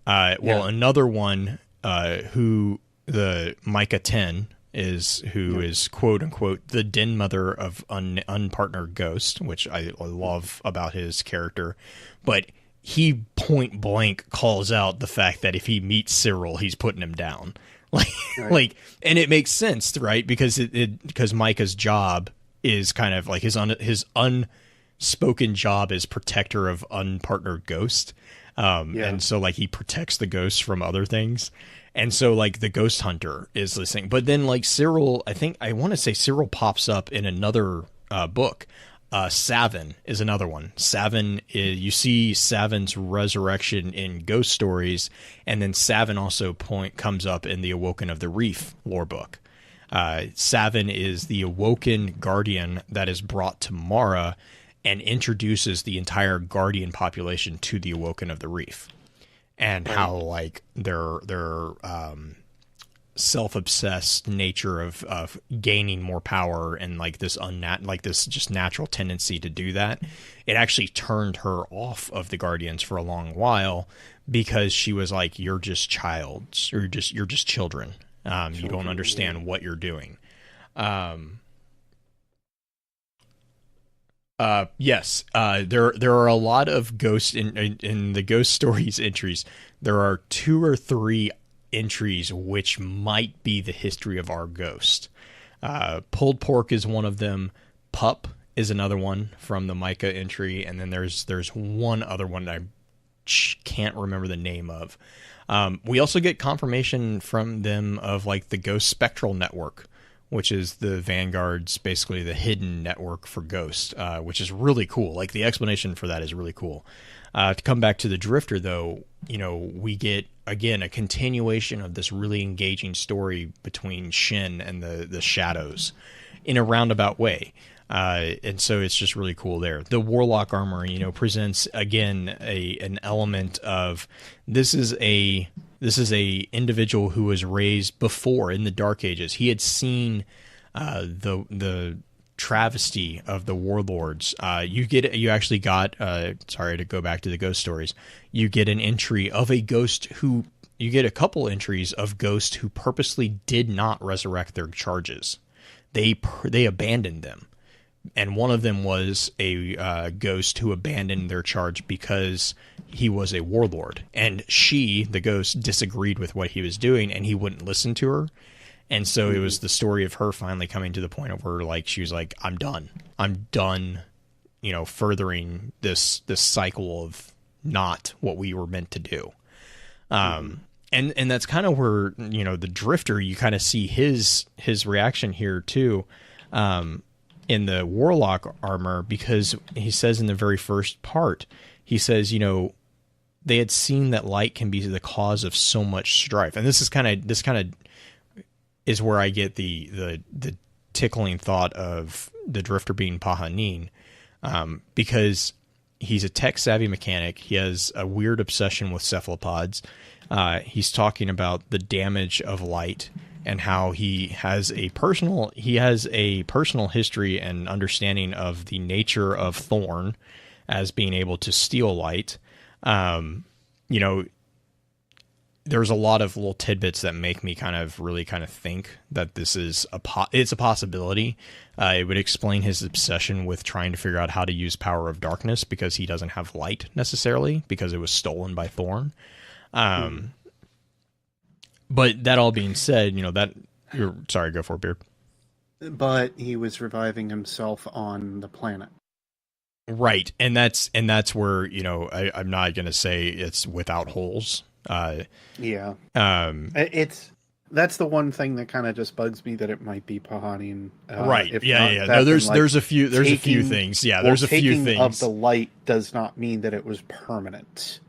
Speaker 1: Another one. Who the Micah 10 is, who is quote unquote the den mother of unpartnered Ghost, which I love about his character. But he point blank calls out the fact that if he meets Cyril, he's putting him down. Like,
Speaker 2: Right.
Speaker 1: and it makes sense, right? Because because Micah's job is kind of like his unspoken job is protector of unpartnered ghost. And so like he protects the ghosts from other things. And so like the ghost hunter is listening, but then like Cyril, I want to say Cyril pops up in another book. Savin is another one. Savin is, you see Savin's resurrection in ghost stories, and then Savin also comes up in the Awoken of the Reef lore book. Savin is the awoken guardian that is brought to Mara and introduces the entire guardian population to the Awoken of the Reef, and how like their self-obsessed nature of gaining more power and like this just natural tendency to do that, it actually turned her off of the Guardians for a long while, because she was like, you're just you're just children. You don't understand what you're doing. Yes, there are a lot of ghost in the ghost stories entries. There are 2 or 3 entries which might be the history of our ghost. Pulled pork is one of them. Pup is another one from the Micah entry, and then there's one other one that I can't remember the name of. We also get confirmation from them of like the Ghost Spectral Network, which is the Vanguard's basically the hidden network for Ghost, which is really cool. Like the explanation for that is really cool. To come back to the Drifter, though, we get, again, a continuation of this really engaging story between Shin and the Shadows in a roundabout way. And so it's just really cool there. The Warlock armor, presents, again, an element of this is a individual who was raised before in the Dark Ages. He had seen the travesty of the warlords. You actually got, sorry to go back to the ghost stories, you get an entry of a ghost who, you get a couple entries of ghosts who purposely did not resurrect their charges. They abandoned them. And one of them was a ghost who abandoned their charge because he was a warlord. And she, the ghost, disagreed with what he was doing, and he wouldn't listen to her. And so it was the story of her finally coming to the point of where, like, she was like, I'm done, furthering this cycle of not what we were meant to do. And that's kind of where, the Drifter, you kind of see his reaction here too, in the Warlock armor, because he says in the very first part, he says, they had seen that light can be the cause of so much strife. And this kind of is where I get the tickling thought of the Drifter being Pahanin, because he's a tech-savvy mechanic. He has a weird obsession with cephalopods. He's talking about the damage of light and how he has a personal history and understanding of the nature of Thorn as being able to steal light. There's a lot of little tidbits that make me really think that this is it's a possibility. It would explain his obsession with trying to figure out how to use power of darkness, because he doesn't have light necessarily, because it was stolen by Thorn. But that all being said, sorry, go for it, Beard.
Speaker 2: But he was reviving himself on the planet.
Speaker 1: Right. And that's where, I'm not going to say it's without holes.
Speaker 2: Yeah. That's the one thing that kind of just bugs me, that it might be Pahanin.
Speaker 1: Right. Yeah. No, there's a few things. Yeah, there's a few things.
Speaker 2: Of the light does not mean that it was permanent.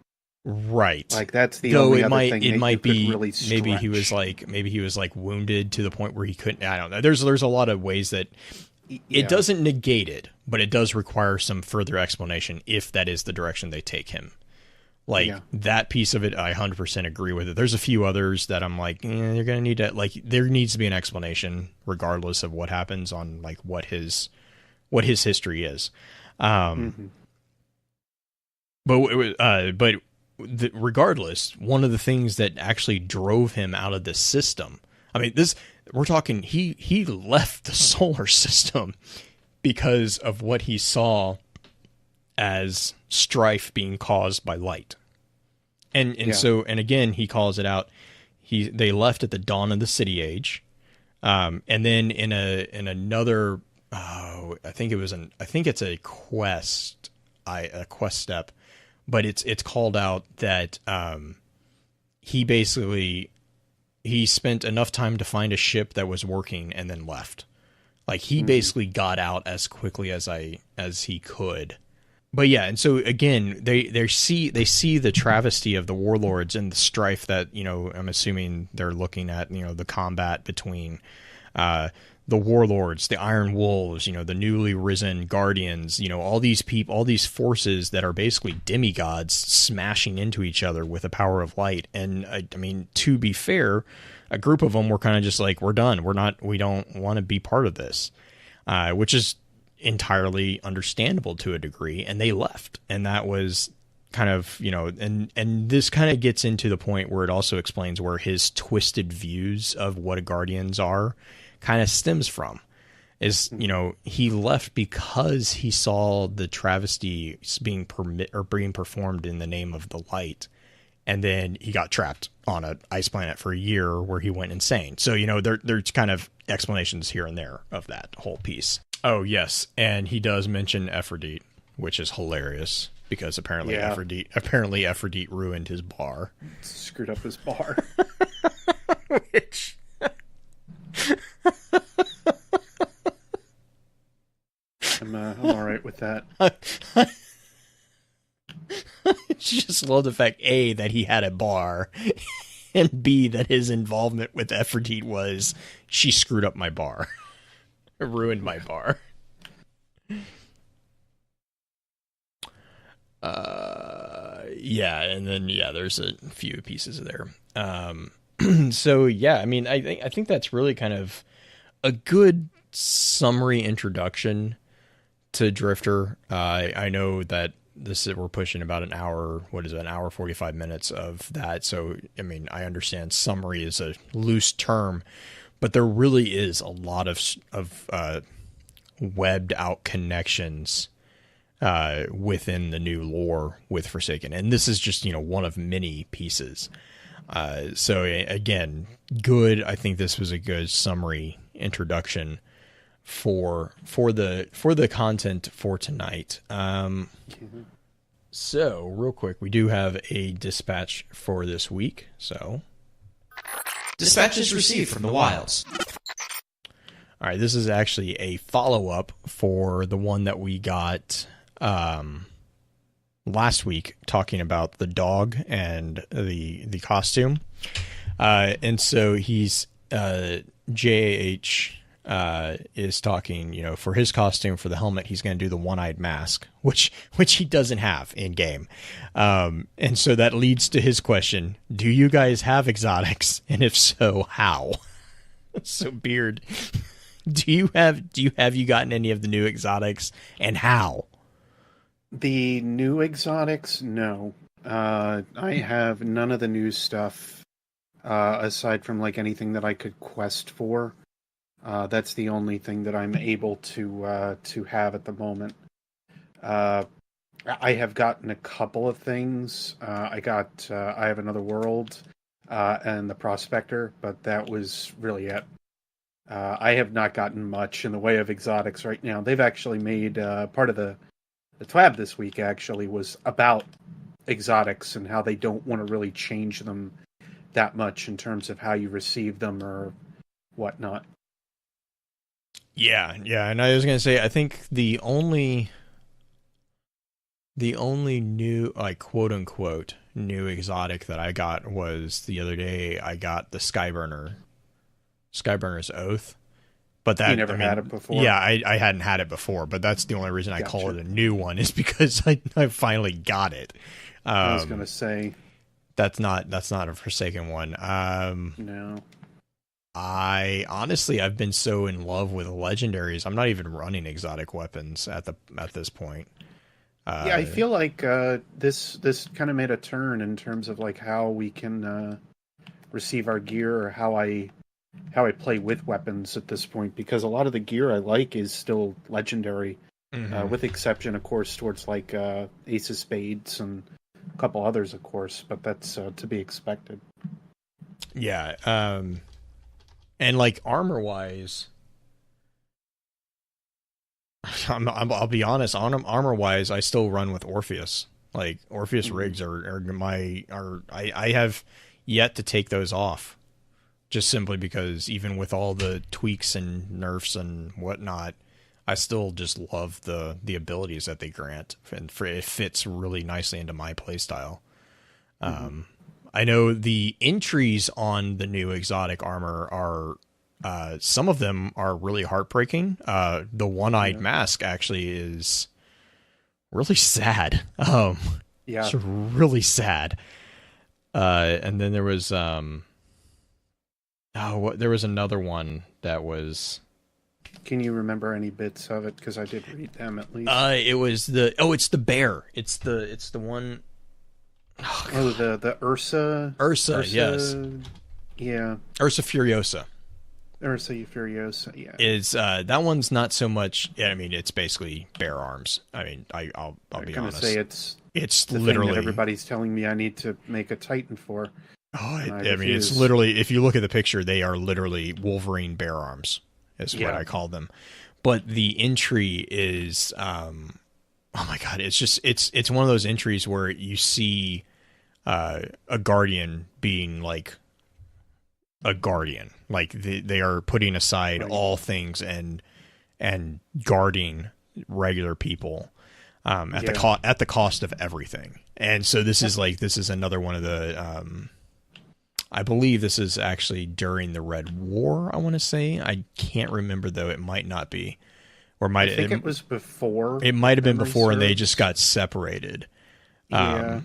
Speaker 1: Right.
Speaker 2: Like that's the only other thing.
Speaker 1: It might be
Speaker 2: really
Speaker 1: maybe he was like wounded to the point where he couldn't. I don't know. There's a lot of ways that it doesn't negate it, but it does require some further explanation if that is the direction they take him. That piece of it, I 100% agree with it. There's a few others that I'm like, you're gonna need to there needs to be an explanation regardless of what happens on what his history is. But regardless, one of the things that actually drove him out of the system, we're talking, he left the solar system because of what he saw as strife being caused by light. And
Speaker 2: Yeah.
Speaker 1: so, and again, he calls it out. They left at the dawn of the city age. And then in another, I think it's a quest, a quest step, but it's called out that, he spent enough time to find a ship that was working and then left. Like he basically got out as quickly as he could. But yeah, and so again, they see the travesty of the warlords and the strife that, I'm assuming they're looking at, the combat between the warlords, the Iron Wolves, the newly risen guardians, all these people, all these forces that are basically demigods smashing into each other with the power of light. And I mean, to be fair, a group of them were kind of just like, we're done. We don't want to be part of this, which is entirely understandable to a degree. And they left. And that was kind of, and this kind of gets into the point where it also explains where his twisted views of what guardians are kind of stems from. Is, he left because he saw the travesty being performed in the name of the light. And then he got trapped on an ice planet for a year where he went insane. So, there's kind of explanations here and there of that whole piece. Oh, yes. And he does mention Aphrodite, which is hilarious because apparently Aphrodite ruined his bar.
Speaker 2: Screwed up his bar.
Speaker 1: Which...
Speaker 2: I'm all right with that.
Speaker 1: Just love the fact, A, that he had a bar, and B, that his involvement with Aphrodite was, she screwed up my bar. Ruined my bar. Yeah, and then, there's a few pieces there. So, I mean, I think that's really kind of a good summary introduction to Drifter. I know that we're pushing about an hour, an hour 45 minutes of that. So, I mean, I understand summary is a loose term, but there really is a lot of webbed out connections within the new lore with Forsaken. And this is just, one of many pieces. So again, good. I think this was a good summary introduction for the content for tonight. So real quick, we do have a dispatch for this week. So
Speaker 4: dispatches received from the wilds.
Speaker 1: All right, this is actually a follow-up for the one that we got last week, talking about the dog and the costume. And so he's JH is talking, for his costume, for the helmet, he's going to do the one-eyed mask, which he doesn't have in game. And so that leads to his question: do you guys have exotics? And if so, how? So Beard, do you gotten any of the new exotics, and how?
Speaker 2: The new exotics, no. I have none of the new stuff, aside from like anything that I could quest for. That's the only thing that I'm able to have at the moment. I have gotten a couple of things. I have Another World, and the Prospector, but that was really it. I have not gotten much in the way of exotics right now. They've actually made part of the tab this week actually was about exotics and how they don't want to really change them that much in terms of how you receive them or whatnot.
Speaker 1: Yeah, and I was gonna say, I think the only new, like, quote unquote new exotic that I got was the other day. I got the Skyburner's Oath, but that
Speaker 2: you never had it before.
Speaker 1: Yeah, I hadn't had it before, but that's the only reason I call it a new one, is because I finally got it.
Speaker 2: I was gonna say
Speaker 1: that's not a Forsaken one.
Speaker 2: No.
Speaker 1: I've been so in love with legendaries, I'm not even running exotic weapons at this point.
Speaker 2: Yeah, I feel like this kind of made a turn in terms of like how we can receive our gear, or how I play with weapons at this point, because a lot of the gear I like is still legendary. with exception, of course, towards like Ace of Spades and a couple others, of course, but that's to be expected.
Speaker 1: Yeah, and like armor-wise, I'll be honest, armor-wise, I still run with Orpheus. Like, Orpheus rigs I have yet to take those off. Just simply because even with all the tweaks and nerfs and whatnot, I still just love the abilities that they grant, and it fits really nicely into my playstyle. I know the entries on the new exotic armor are some of them are really heartbreaking. The one-eyed mask actually is really sad. It's really sad. And then there was there was another one that was.
Speaker 2: Can you remember any bits of it? Because I did read them at least.
Speaker 1: It was it's the bear. It's the one.
Speaker 2: The Ursa.
Speaker 1: Ursa, yes.
Speaker 2: Yeah.
Speaker 1: Ursa Furiosa.
Speaker 2: Ursa Furiosa, yeah.
Speaker 1: Is that one's not so much. I mean, it's basically bear arms. I mean, I'll be honest.
Speaker 2: Say
Speaker 1: it's
Speaker 2: the
Speaker 1: literally
Speaker 2: thing that everybody's telling me I need to make a Titan for.
Speaker 1: Oh, I mean, it's literally, if you look at the picture, they are literally Wolverine bear arms, is what I call them. But the entry is, oh my God, it's one of those entries where you see a guardian being like a guardian. Like they are putting aside all things and guarding regular people at the cost of everything. And so this is another one of the I believe this is actually during the Red War, I want to say. I can't remember, though. It might not be. Or
Speaker 2: I think it was before.
Speaker 1: It might have been before, and they just got separated. The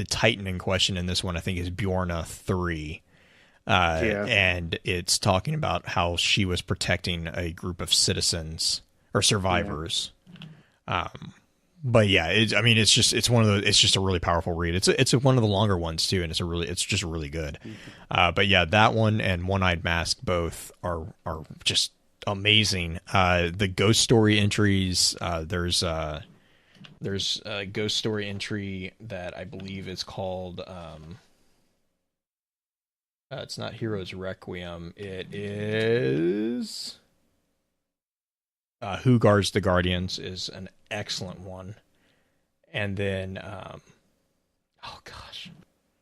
Speaker 1: Titan in question in this one, I think, is Bjorna 3. And it's talking about how she was protecting a group of citizens or survivors. But yeah, it's just one of those. It's just a really powerful read. It's one of the longer ones too, and it's just really good. But yeah, that one and One-Eyed Mask both are just amazing. The ghost story entries. There's a ghost story entry that I believe is called. It's not Heroes Requiem. It is. Who Guards the Guardians is an excellent one. And then,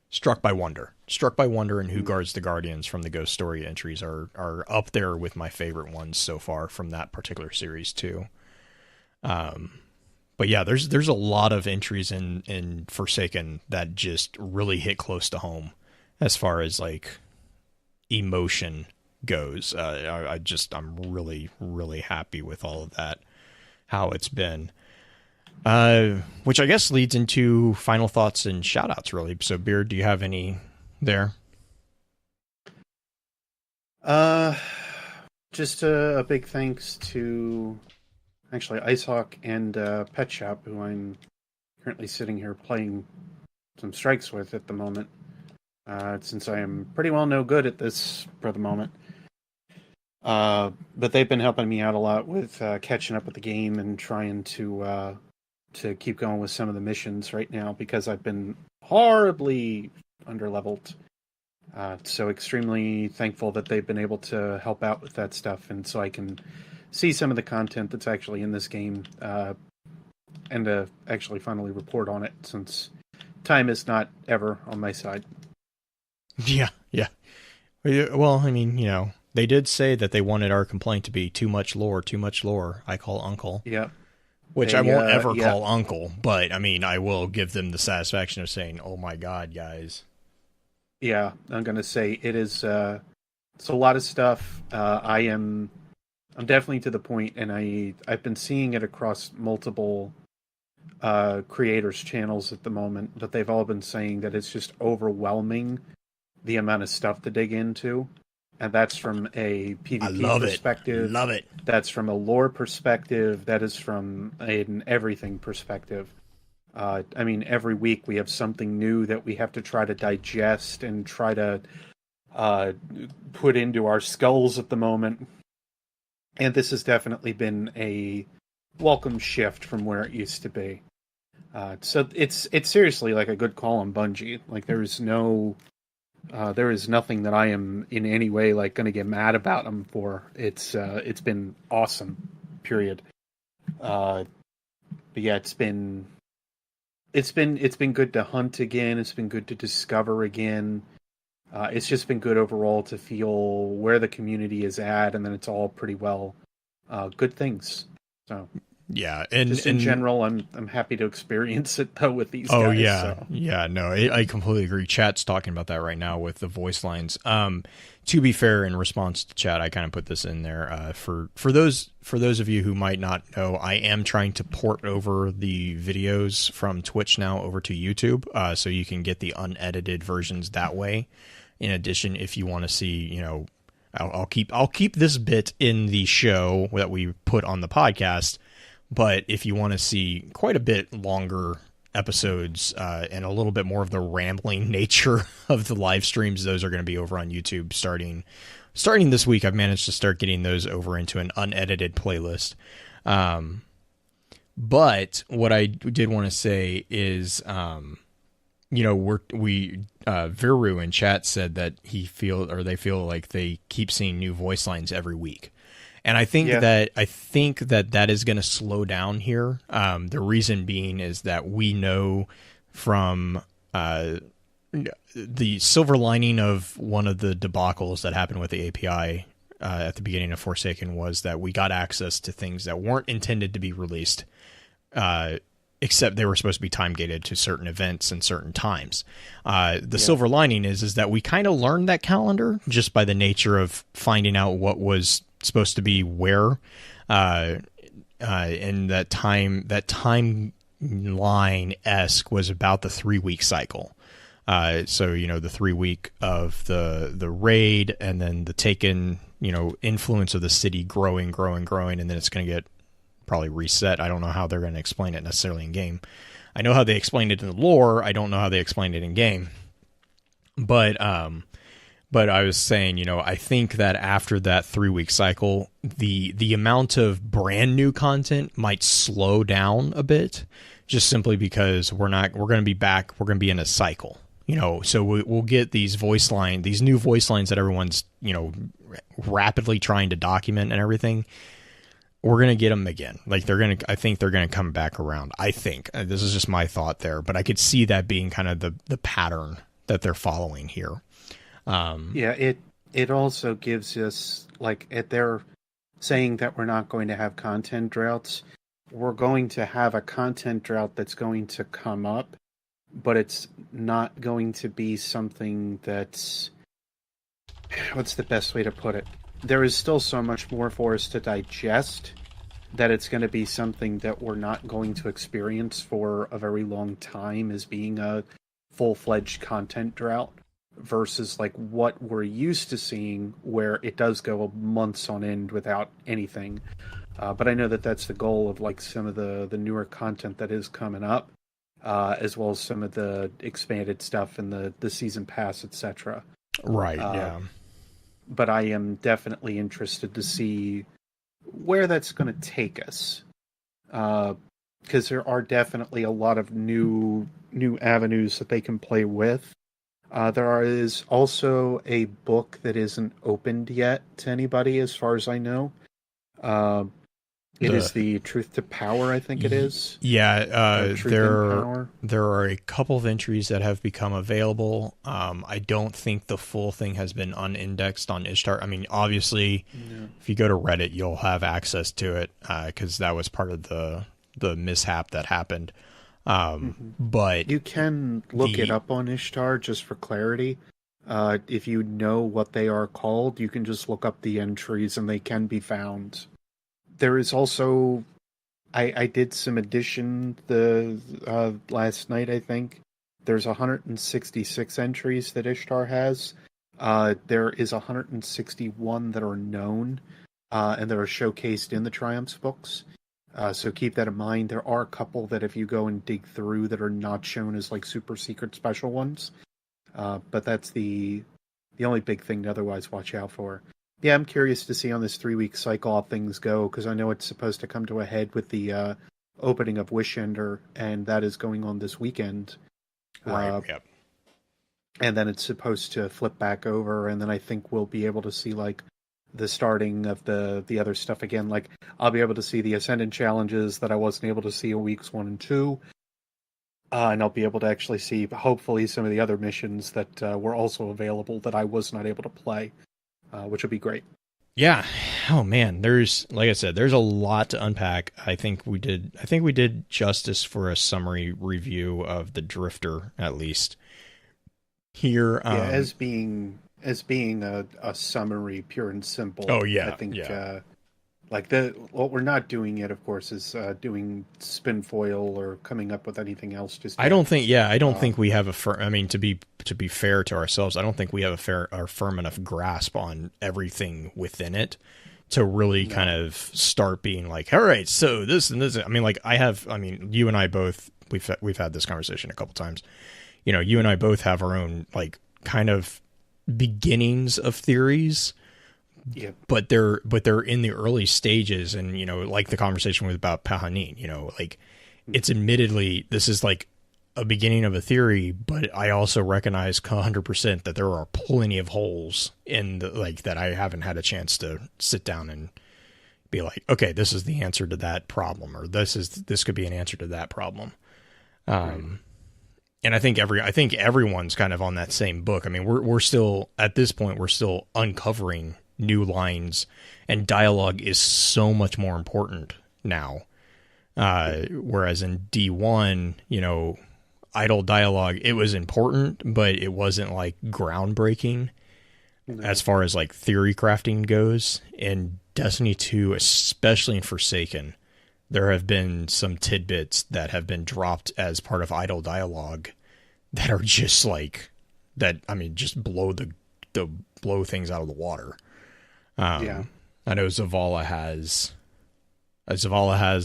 Speaker 1: Struck by Wonder. Struck by Wonder and Who Guards the Guardians from the Ghost Story entries are up there with my favorite ones so far from that particular series too. But yeah, there's a lot of entries in Forsaken that just really hit close to home as far as like emotion goes. I'm really, really happy with all of that, how it's been. Which I guess leads into final thoughts and shoutouts, really. So, Beard, do you have any there?
Speaker 2: Just a big thanks to actually Icehawk and Pet Shop, who I'm currently sitting here playing some strikes with at the moment. Since I am pretty well no good at this for the moment. But they've been helping me out a lot with catching up with the game and trying to keep going with some of the missions right now because I've been horribly underleveled. So extremely thankful that they've been able to help out with that stuff, and so I can see some of the content that's actually in this game and to actually finally report on it, since time is not ever on my side.
Speaker 1: Yeah. Well, I mean, they did say that they wanted our complaint to be too much lore. I call Uncle.
Speaker 2: Yeah.
Speaker 1: Which I won't ever call Uncle, but I mean, I will give them the satisfaction of saying, "Oh my God, guys."
Speaker 2: Yeah, I'm gonna say it is. It's a lot of stuff. I'm definitely to the point, and I've been seeing it across multiple creators' channels at the moment, but they've all been saying that it's just overwhelming the amount of stuff to dig into. And that's from a PvP perspective.
Speaker 1: Love it.
Speaker 2: That's from a lore perspective. That is from an everything perspective. I mean, every week we have something new that we have to try to digest and try to put into our skulls at the moment. And this has definitely been a welcome shift from where it used to be. So it's seriously like a good call on Bungie. Like there is nothing that I am in any way like going to get mad about them for. It's been awesome. Period. But yeah, it's been good to hunt again. It's been good to discover again. It's just been good overall to feel where the community is at, and then it's all pretty well good things. So
Speaker 1: yeah, and
Speaker 2: just in general, I'm happy to experience it though with these
Speaker 1: oh
Speaker 2: guys.
Speaker 1: yeah,
Speaker 2: so.
Speaker 1: yeah, no, I completely agree. Chat's talking about that right now with the voice lines. To be fair, in response to chat, I kind of put this in there for those of you who might not know, I am trying to port over the videos from Twitch now over to YouTube, so you can get the unedited versions that way. In addition, if you want to see, I'll keep this bit in the show that we put on the podcast. But if you want to see quite a bit longer episodes and a little bit more of the rambling nature of the live streams, those are going to be over on YouTube starting this week. I've managed to start getting those over into an unedited playlist. But what I did want to say is, Viru in chat said that they feel like they keep seeing new voice lines every week. And I think that is going to slow down here. The reason being is that we know from the silver lining of one of the debacles that happened with the API at the beginning of Forsaken was that we got access to things that weren't intended to be released, except they were supposed to be time gated to certain events and certain times. Silver lining is that we kind of learned that calendar just by the nature of finding out what was supposed to be where, and that timeline-esque was about the 3-week cycle. So the 3-week of the raid, and then the taken influence of the city growing, and then it's going to get probably reset. I don't know how they're going to explain it necessarily in game. I know how they explained it in the lore. I don't know how they explained it in game. But I was saying, I think that after that 3-week cycle, the amount of brand new content might slow down a bit, just simply because we're going to be back. We're going to be in a cycle, so we'll get these new voice lines that everyone's, rapidly trying to document and everything. We're going to get them again. Like I think they're going to come back around. I think this is just my thought there, but I could see that being kind of the pattern that they're following here.
Speaker 2: It also gives us, they're saying that we're not going to have content droughts. We're going to have a content drought that's going to come up, but it's not going to be something that's, what's the best way to put it? There is still so much more for us to digest that it's going to be something that we're not going to experience for a very long time as being a full-fledged content drought. Versus what we're used to seeing, where it does go months on end without anything. But I know that that's the goal of some of the newer content that is coming up, as well as some of the expanded stuff and the season pass, etc.
Speaker 1: Right. Yeah.
Speaker 2: But I am definitely interested to see where that's going to take us, because there are definitely a lot of new avenues that they can play with. There is also a book that isn't opened yet to anybody, as far as I know. It is the Truth to Power, I think it is.
Speaker 1: Yeah, there are a couple of entries that have become available. I don't think the full thing has been unindexed on Ishtar. I mean, obviously, if you go to Reddit, you'll have access to it, because that was part of the mishap that happened. But
Speaker 2: you can look it up on Ishtar just for clarity. If you know what they are called, you can just look up the entries and they can be found. There is also, I did some addition last night, I think. There's 166 entries that Ishtar has. There is 161 that are known, and that are showcased in the Triumphs books. So keep that in mind. There are a couple that if you go and dig through that are not shown as super secret special ones. But that's the only big thing to otherwise watch out for. Yeah, I'm curious to see on this 3-week cycle how things go, because I know it's supposed to come to a head with the opening of Wishender, and that is going on this weekend.
Speaker 1: Right. Yep.
Speaker 2: And then it's supposed to flip back over, and then I think we'll be able to see like the starting of the other stuff again. Like I'll be able to see the Ascendant challenges that I wasn't able to see in weeks 1 and 2. And I'll be able to actually see, hopefully, some of the other missions that were also available that I was not able to play, which would be great.
Speaker 1: Yeah. Oh man, there's, like I said, there's a lot to unpack. I think we did justice for a summary review of the Drifter, at least. Here,
Speaker 2: as being a summary, pure and simple.
Speaker 1: Oh yeah,
Speaker 2: I think
Speaker 1: yeah.
Speaker 2: What we're not doing yet, of course, is doing spin foil or coming up with anything else. Just
Speaker 1: I don't think we have I mean, to be fair to ourselves, I don't think we have a firm enough grasp on everything within it to really kind of start being like, all right, so this and this. I mean, you and I both we've had this conversation a couple times. You know, you and I both have our own like kind of beginnings of theories.
Speaker 2: Yeah.
Speaker 1: But they're in the early stages, and you know, like the conversation about Pahanin, you know, like it's admittedly this is like a beginning of a theory, but I also recognize 100% that there are plenty of holes in the like that I haven't had a chance to sit down and be like, okay, this is the answer to that problem, or this could be an answer to that problem. And I think everyone's kind of on that same book. I mean, we're still at this point, we're still uncovering new lines, and dialogue is so much more important now. Whereas in D1, you know, idle dialogue, it was important, but it wasn't like groundbreaking as far as like theory crafting goes. In Destiny 2, especially in Forsaken, there have been some tidbits that have been dropped as part of idle dialogue that are just like that. I mean, just blow things out of the water. I know Zavala has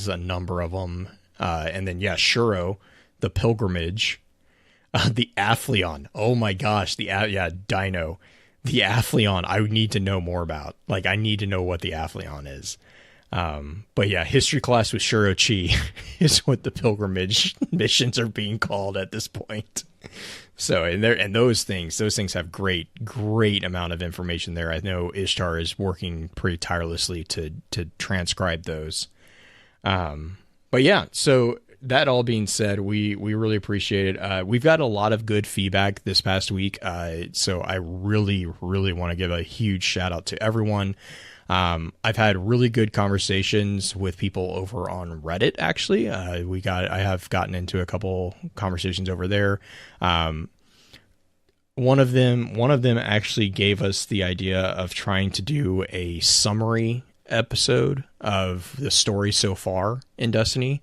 Speaker 1: a number of them. And then, Shuro, the Pilgrimage, the Aphlion. Oh my gosh. Dino, the Aphlion. I would need to know more about, like, I need to know what the Aphlion is. But yeah, history class with Shuro Chi is what the Pilgrimage missions are being called at this point. So, and those things have great amount of information there. I know Ishtar is working pretty tirelessly to transcribe those. But yeah, so that all being said, we really appreciate it. We've got a lot of good feedback this past week. So I really want to give a huge shout out to everyone. I've had really good conversations with people over on Reddit. Actually, I have gotten into a couple conversations over there. One of them actually gave us the idea of trying to do a summary episode of the story so far in Destiny.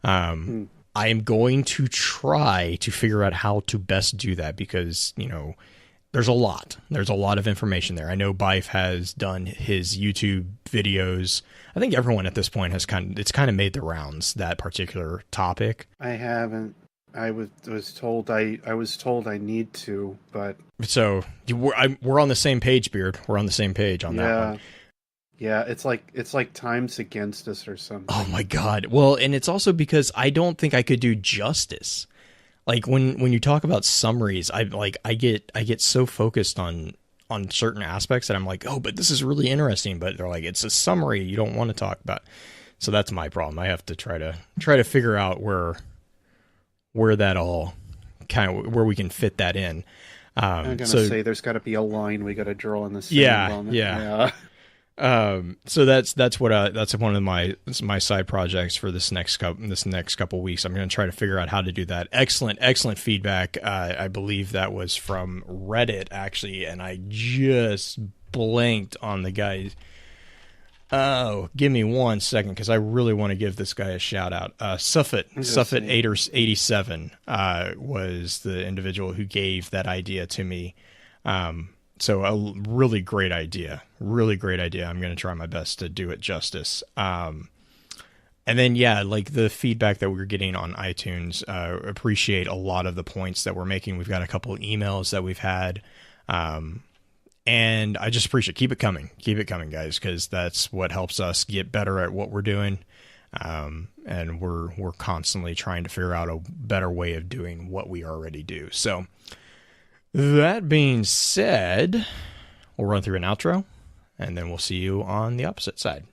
Speaker 1: I am going to try to figure out how to best do that, because, you know, there's a lot of information there. I know Bife has done his YouTube videos. I think everyone at this point has kind of made the rounds, that particular topic.
Speaker 2: I haven't. I was told I need to, but
Speaker 1: so we're on the same page, Beard. We're on the same page on that one.
Speaker 2: Yeah, it's like time's against us or something.
Speaker 1: Oh my god. Well, and it's also because I don't think I could do justice. Like when you talk about summaries, I get so focused on certain aspects that I'm like, oh, but this is really interesting. But they're like, it's a summary, you don't want to talk about. So that's my problem. I have to try to figure out where that all kind of where we can fit that in.
Speaker 2: I'm gonna say there's got to be a line we got to draw in the sand.
Speaker 1: Yeah. So that's one of my side projects for this next couple weeks. I'm going to try to figure out how to do that. Excellent feedback. I believe that was from Reddit actually, and I just blanked on the guy. Oh, give me 1 second, because I really want to give this guy a shout out. Suffit87 was the individual who gave that idea to me. So a really great idea. I'm going to try my best to do it justice. And then, like the feedback that we're getting on iTunes, appreciate a lot of the points that we're making. We've got a couple of emails that we've had. And I just appreciate keep it coming, guys, because that's what helps us get better at what we're doing. And we're constantly trying to figure out a better way of doing what we already do. So that being said, we'll run through an outro, and then we'll see you on the opposite side.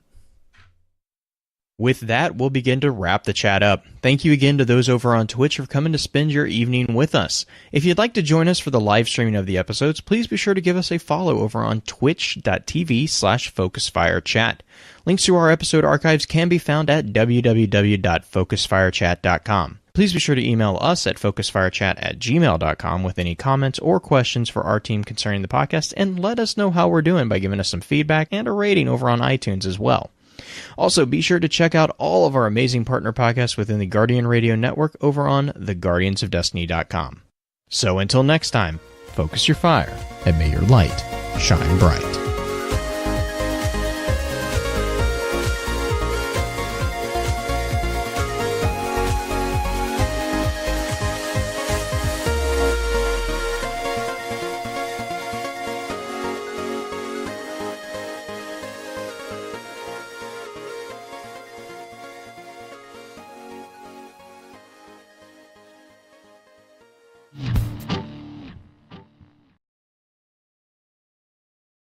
Speaker 1: With that, we'll begin to wrap the chat up. Thank you again to those over on Twitch for coming to spend your evening with us. If you'd like to join us for the live streaming of the episodes, please be sure to give us a follow over on twitch.tv/FocusFireChat. Links to our episode archives can be found at www.focusfirechat.com. Please be sure to email us at focusfirechat@gmail.com with any comments or questions for our team concerning the podcast, and let us know how we're doing by giving us some feedback and a rating over on iTunes as well. Also, be sure to check out all of our amazing partner podcasts within the Guardian Radio Network over on theguardiansofdestiny.com. So until next time, focus your fire and may your light shine bright.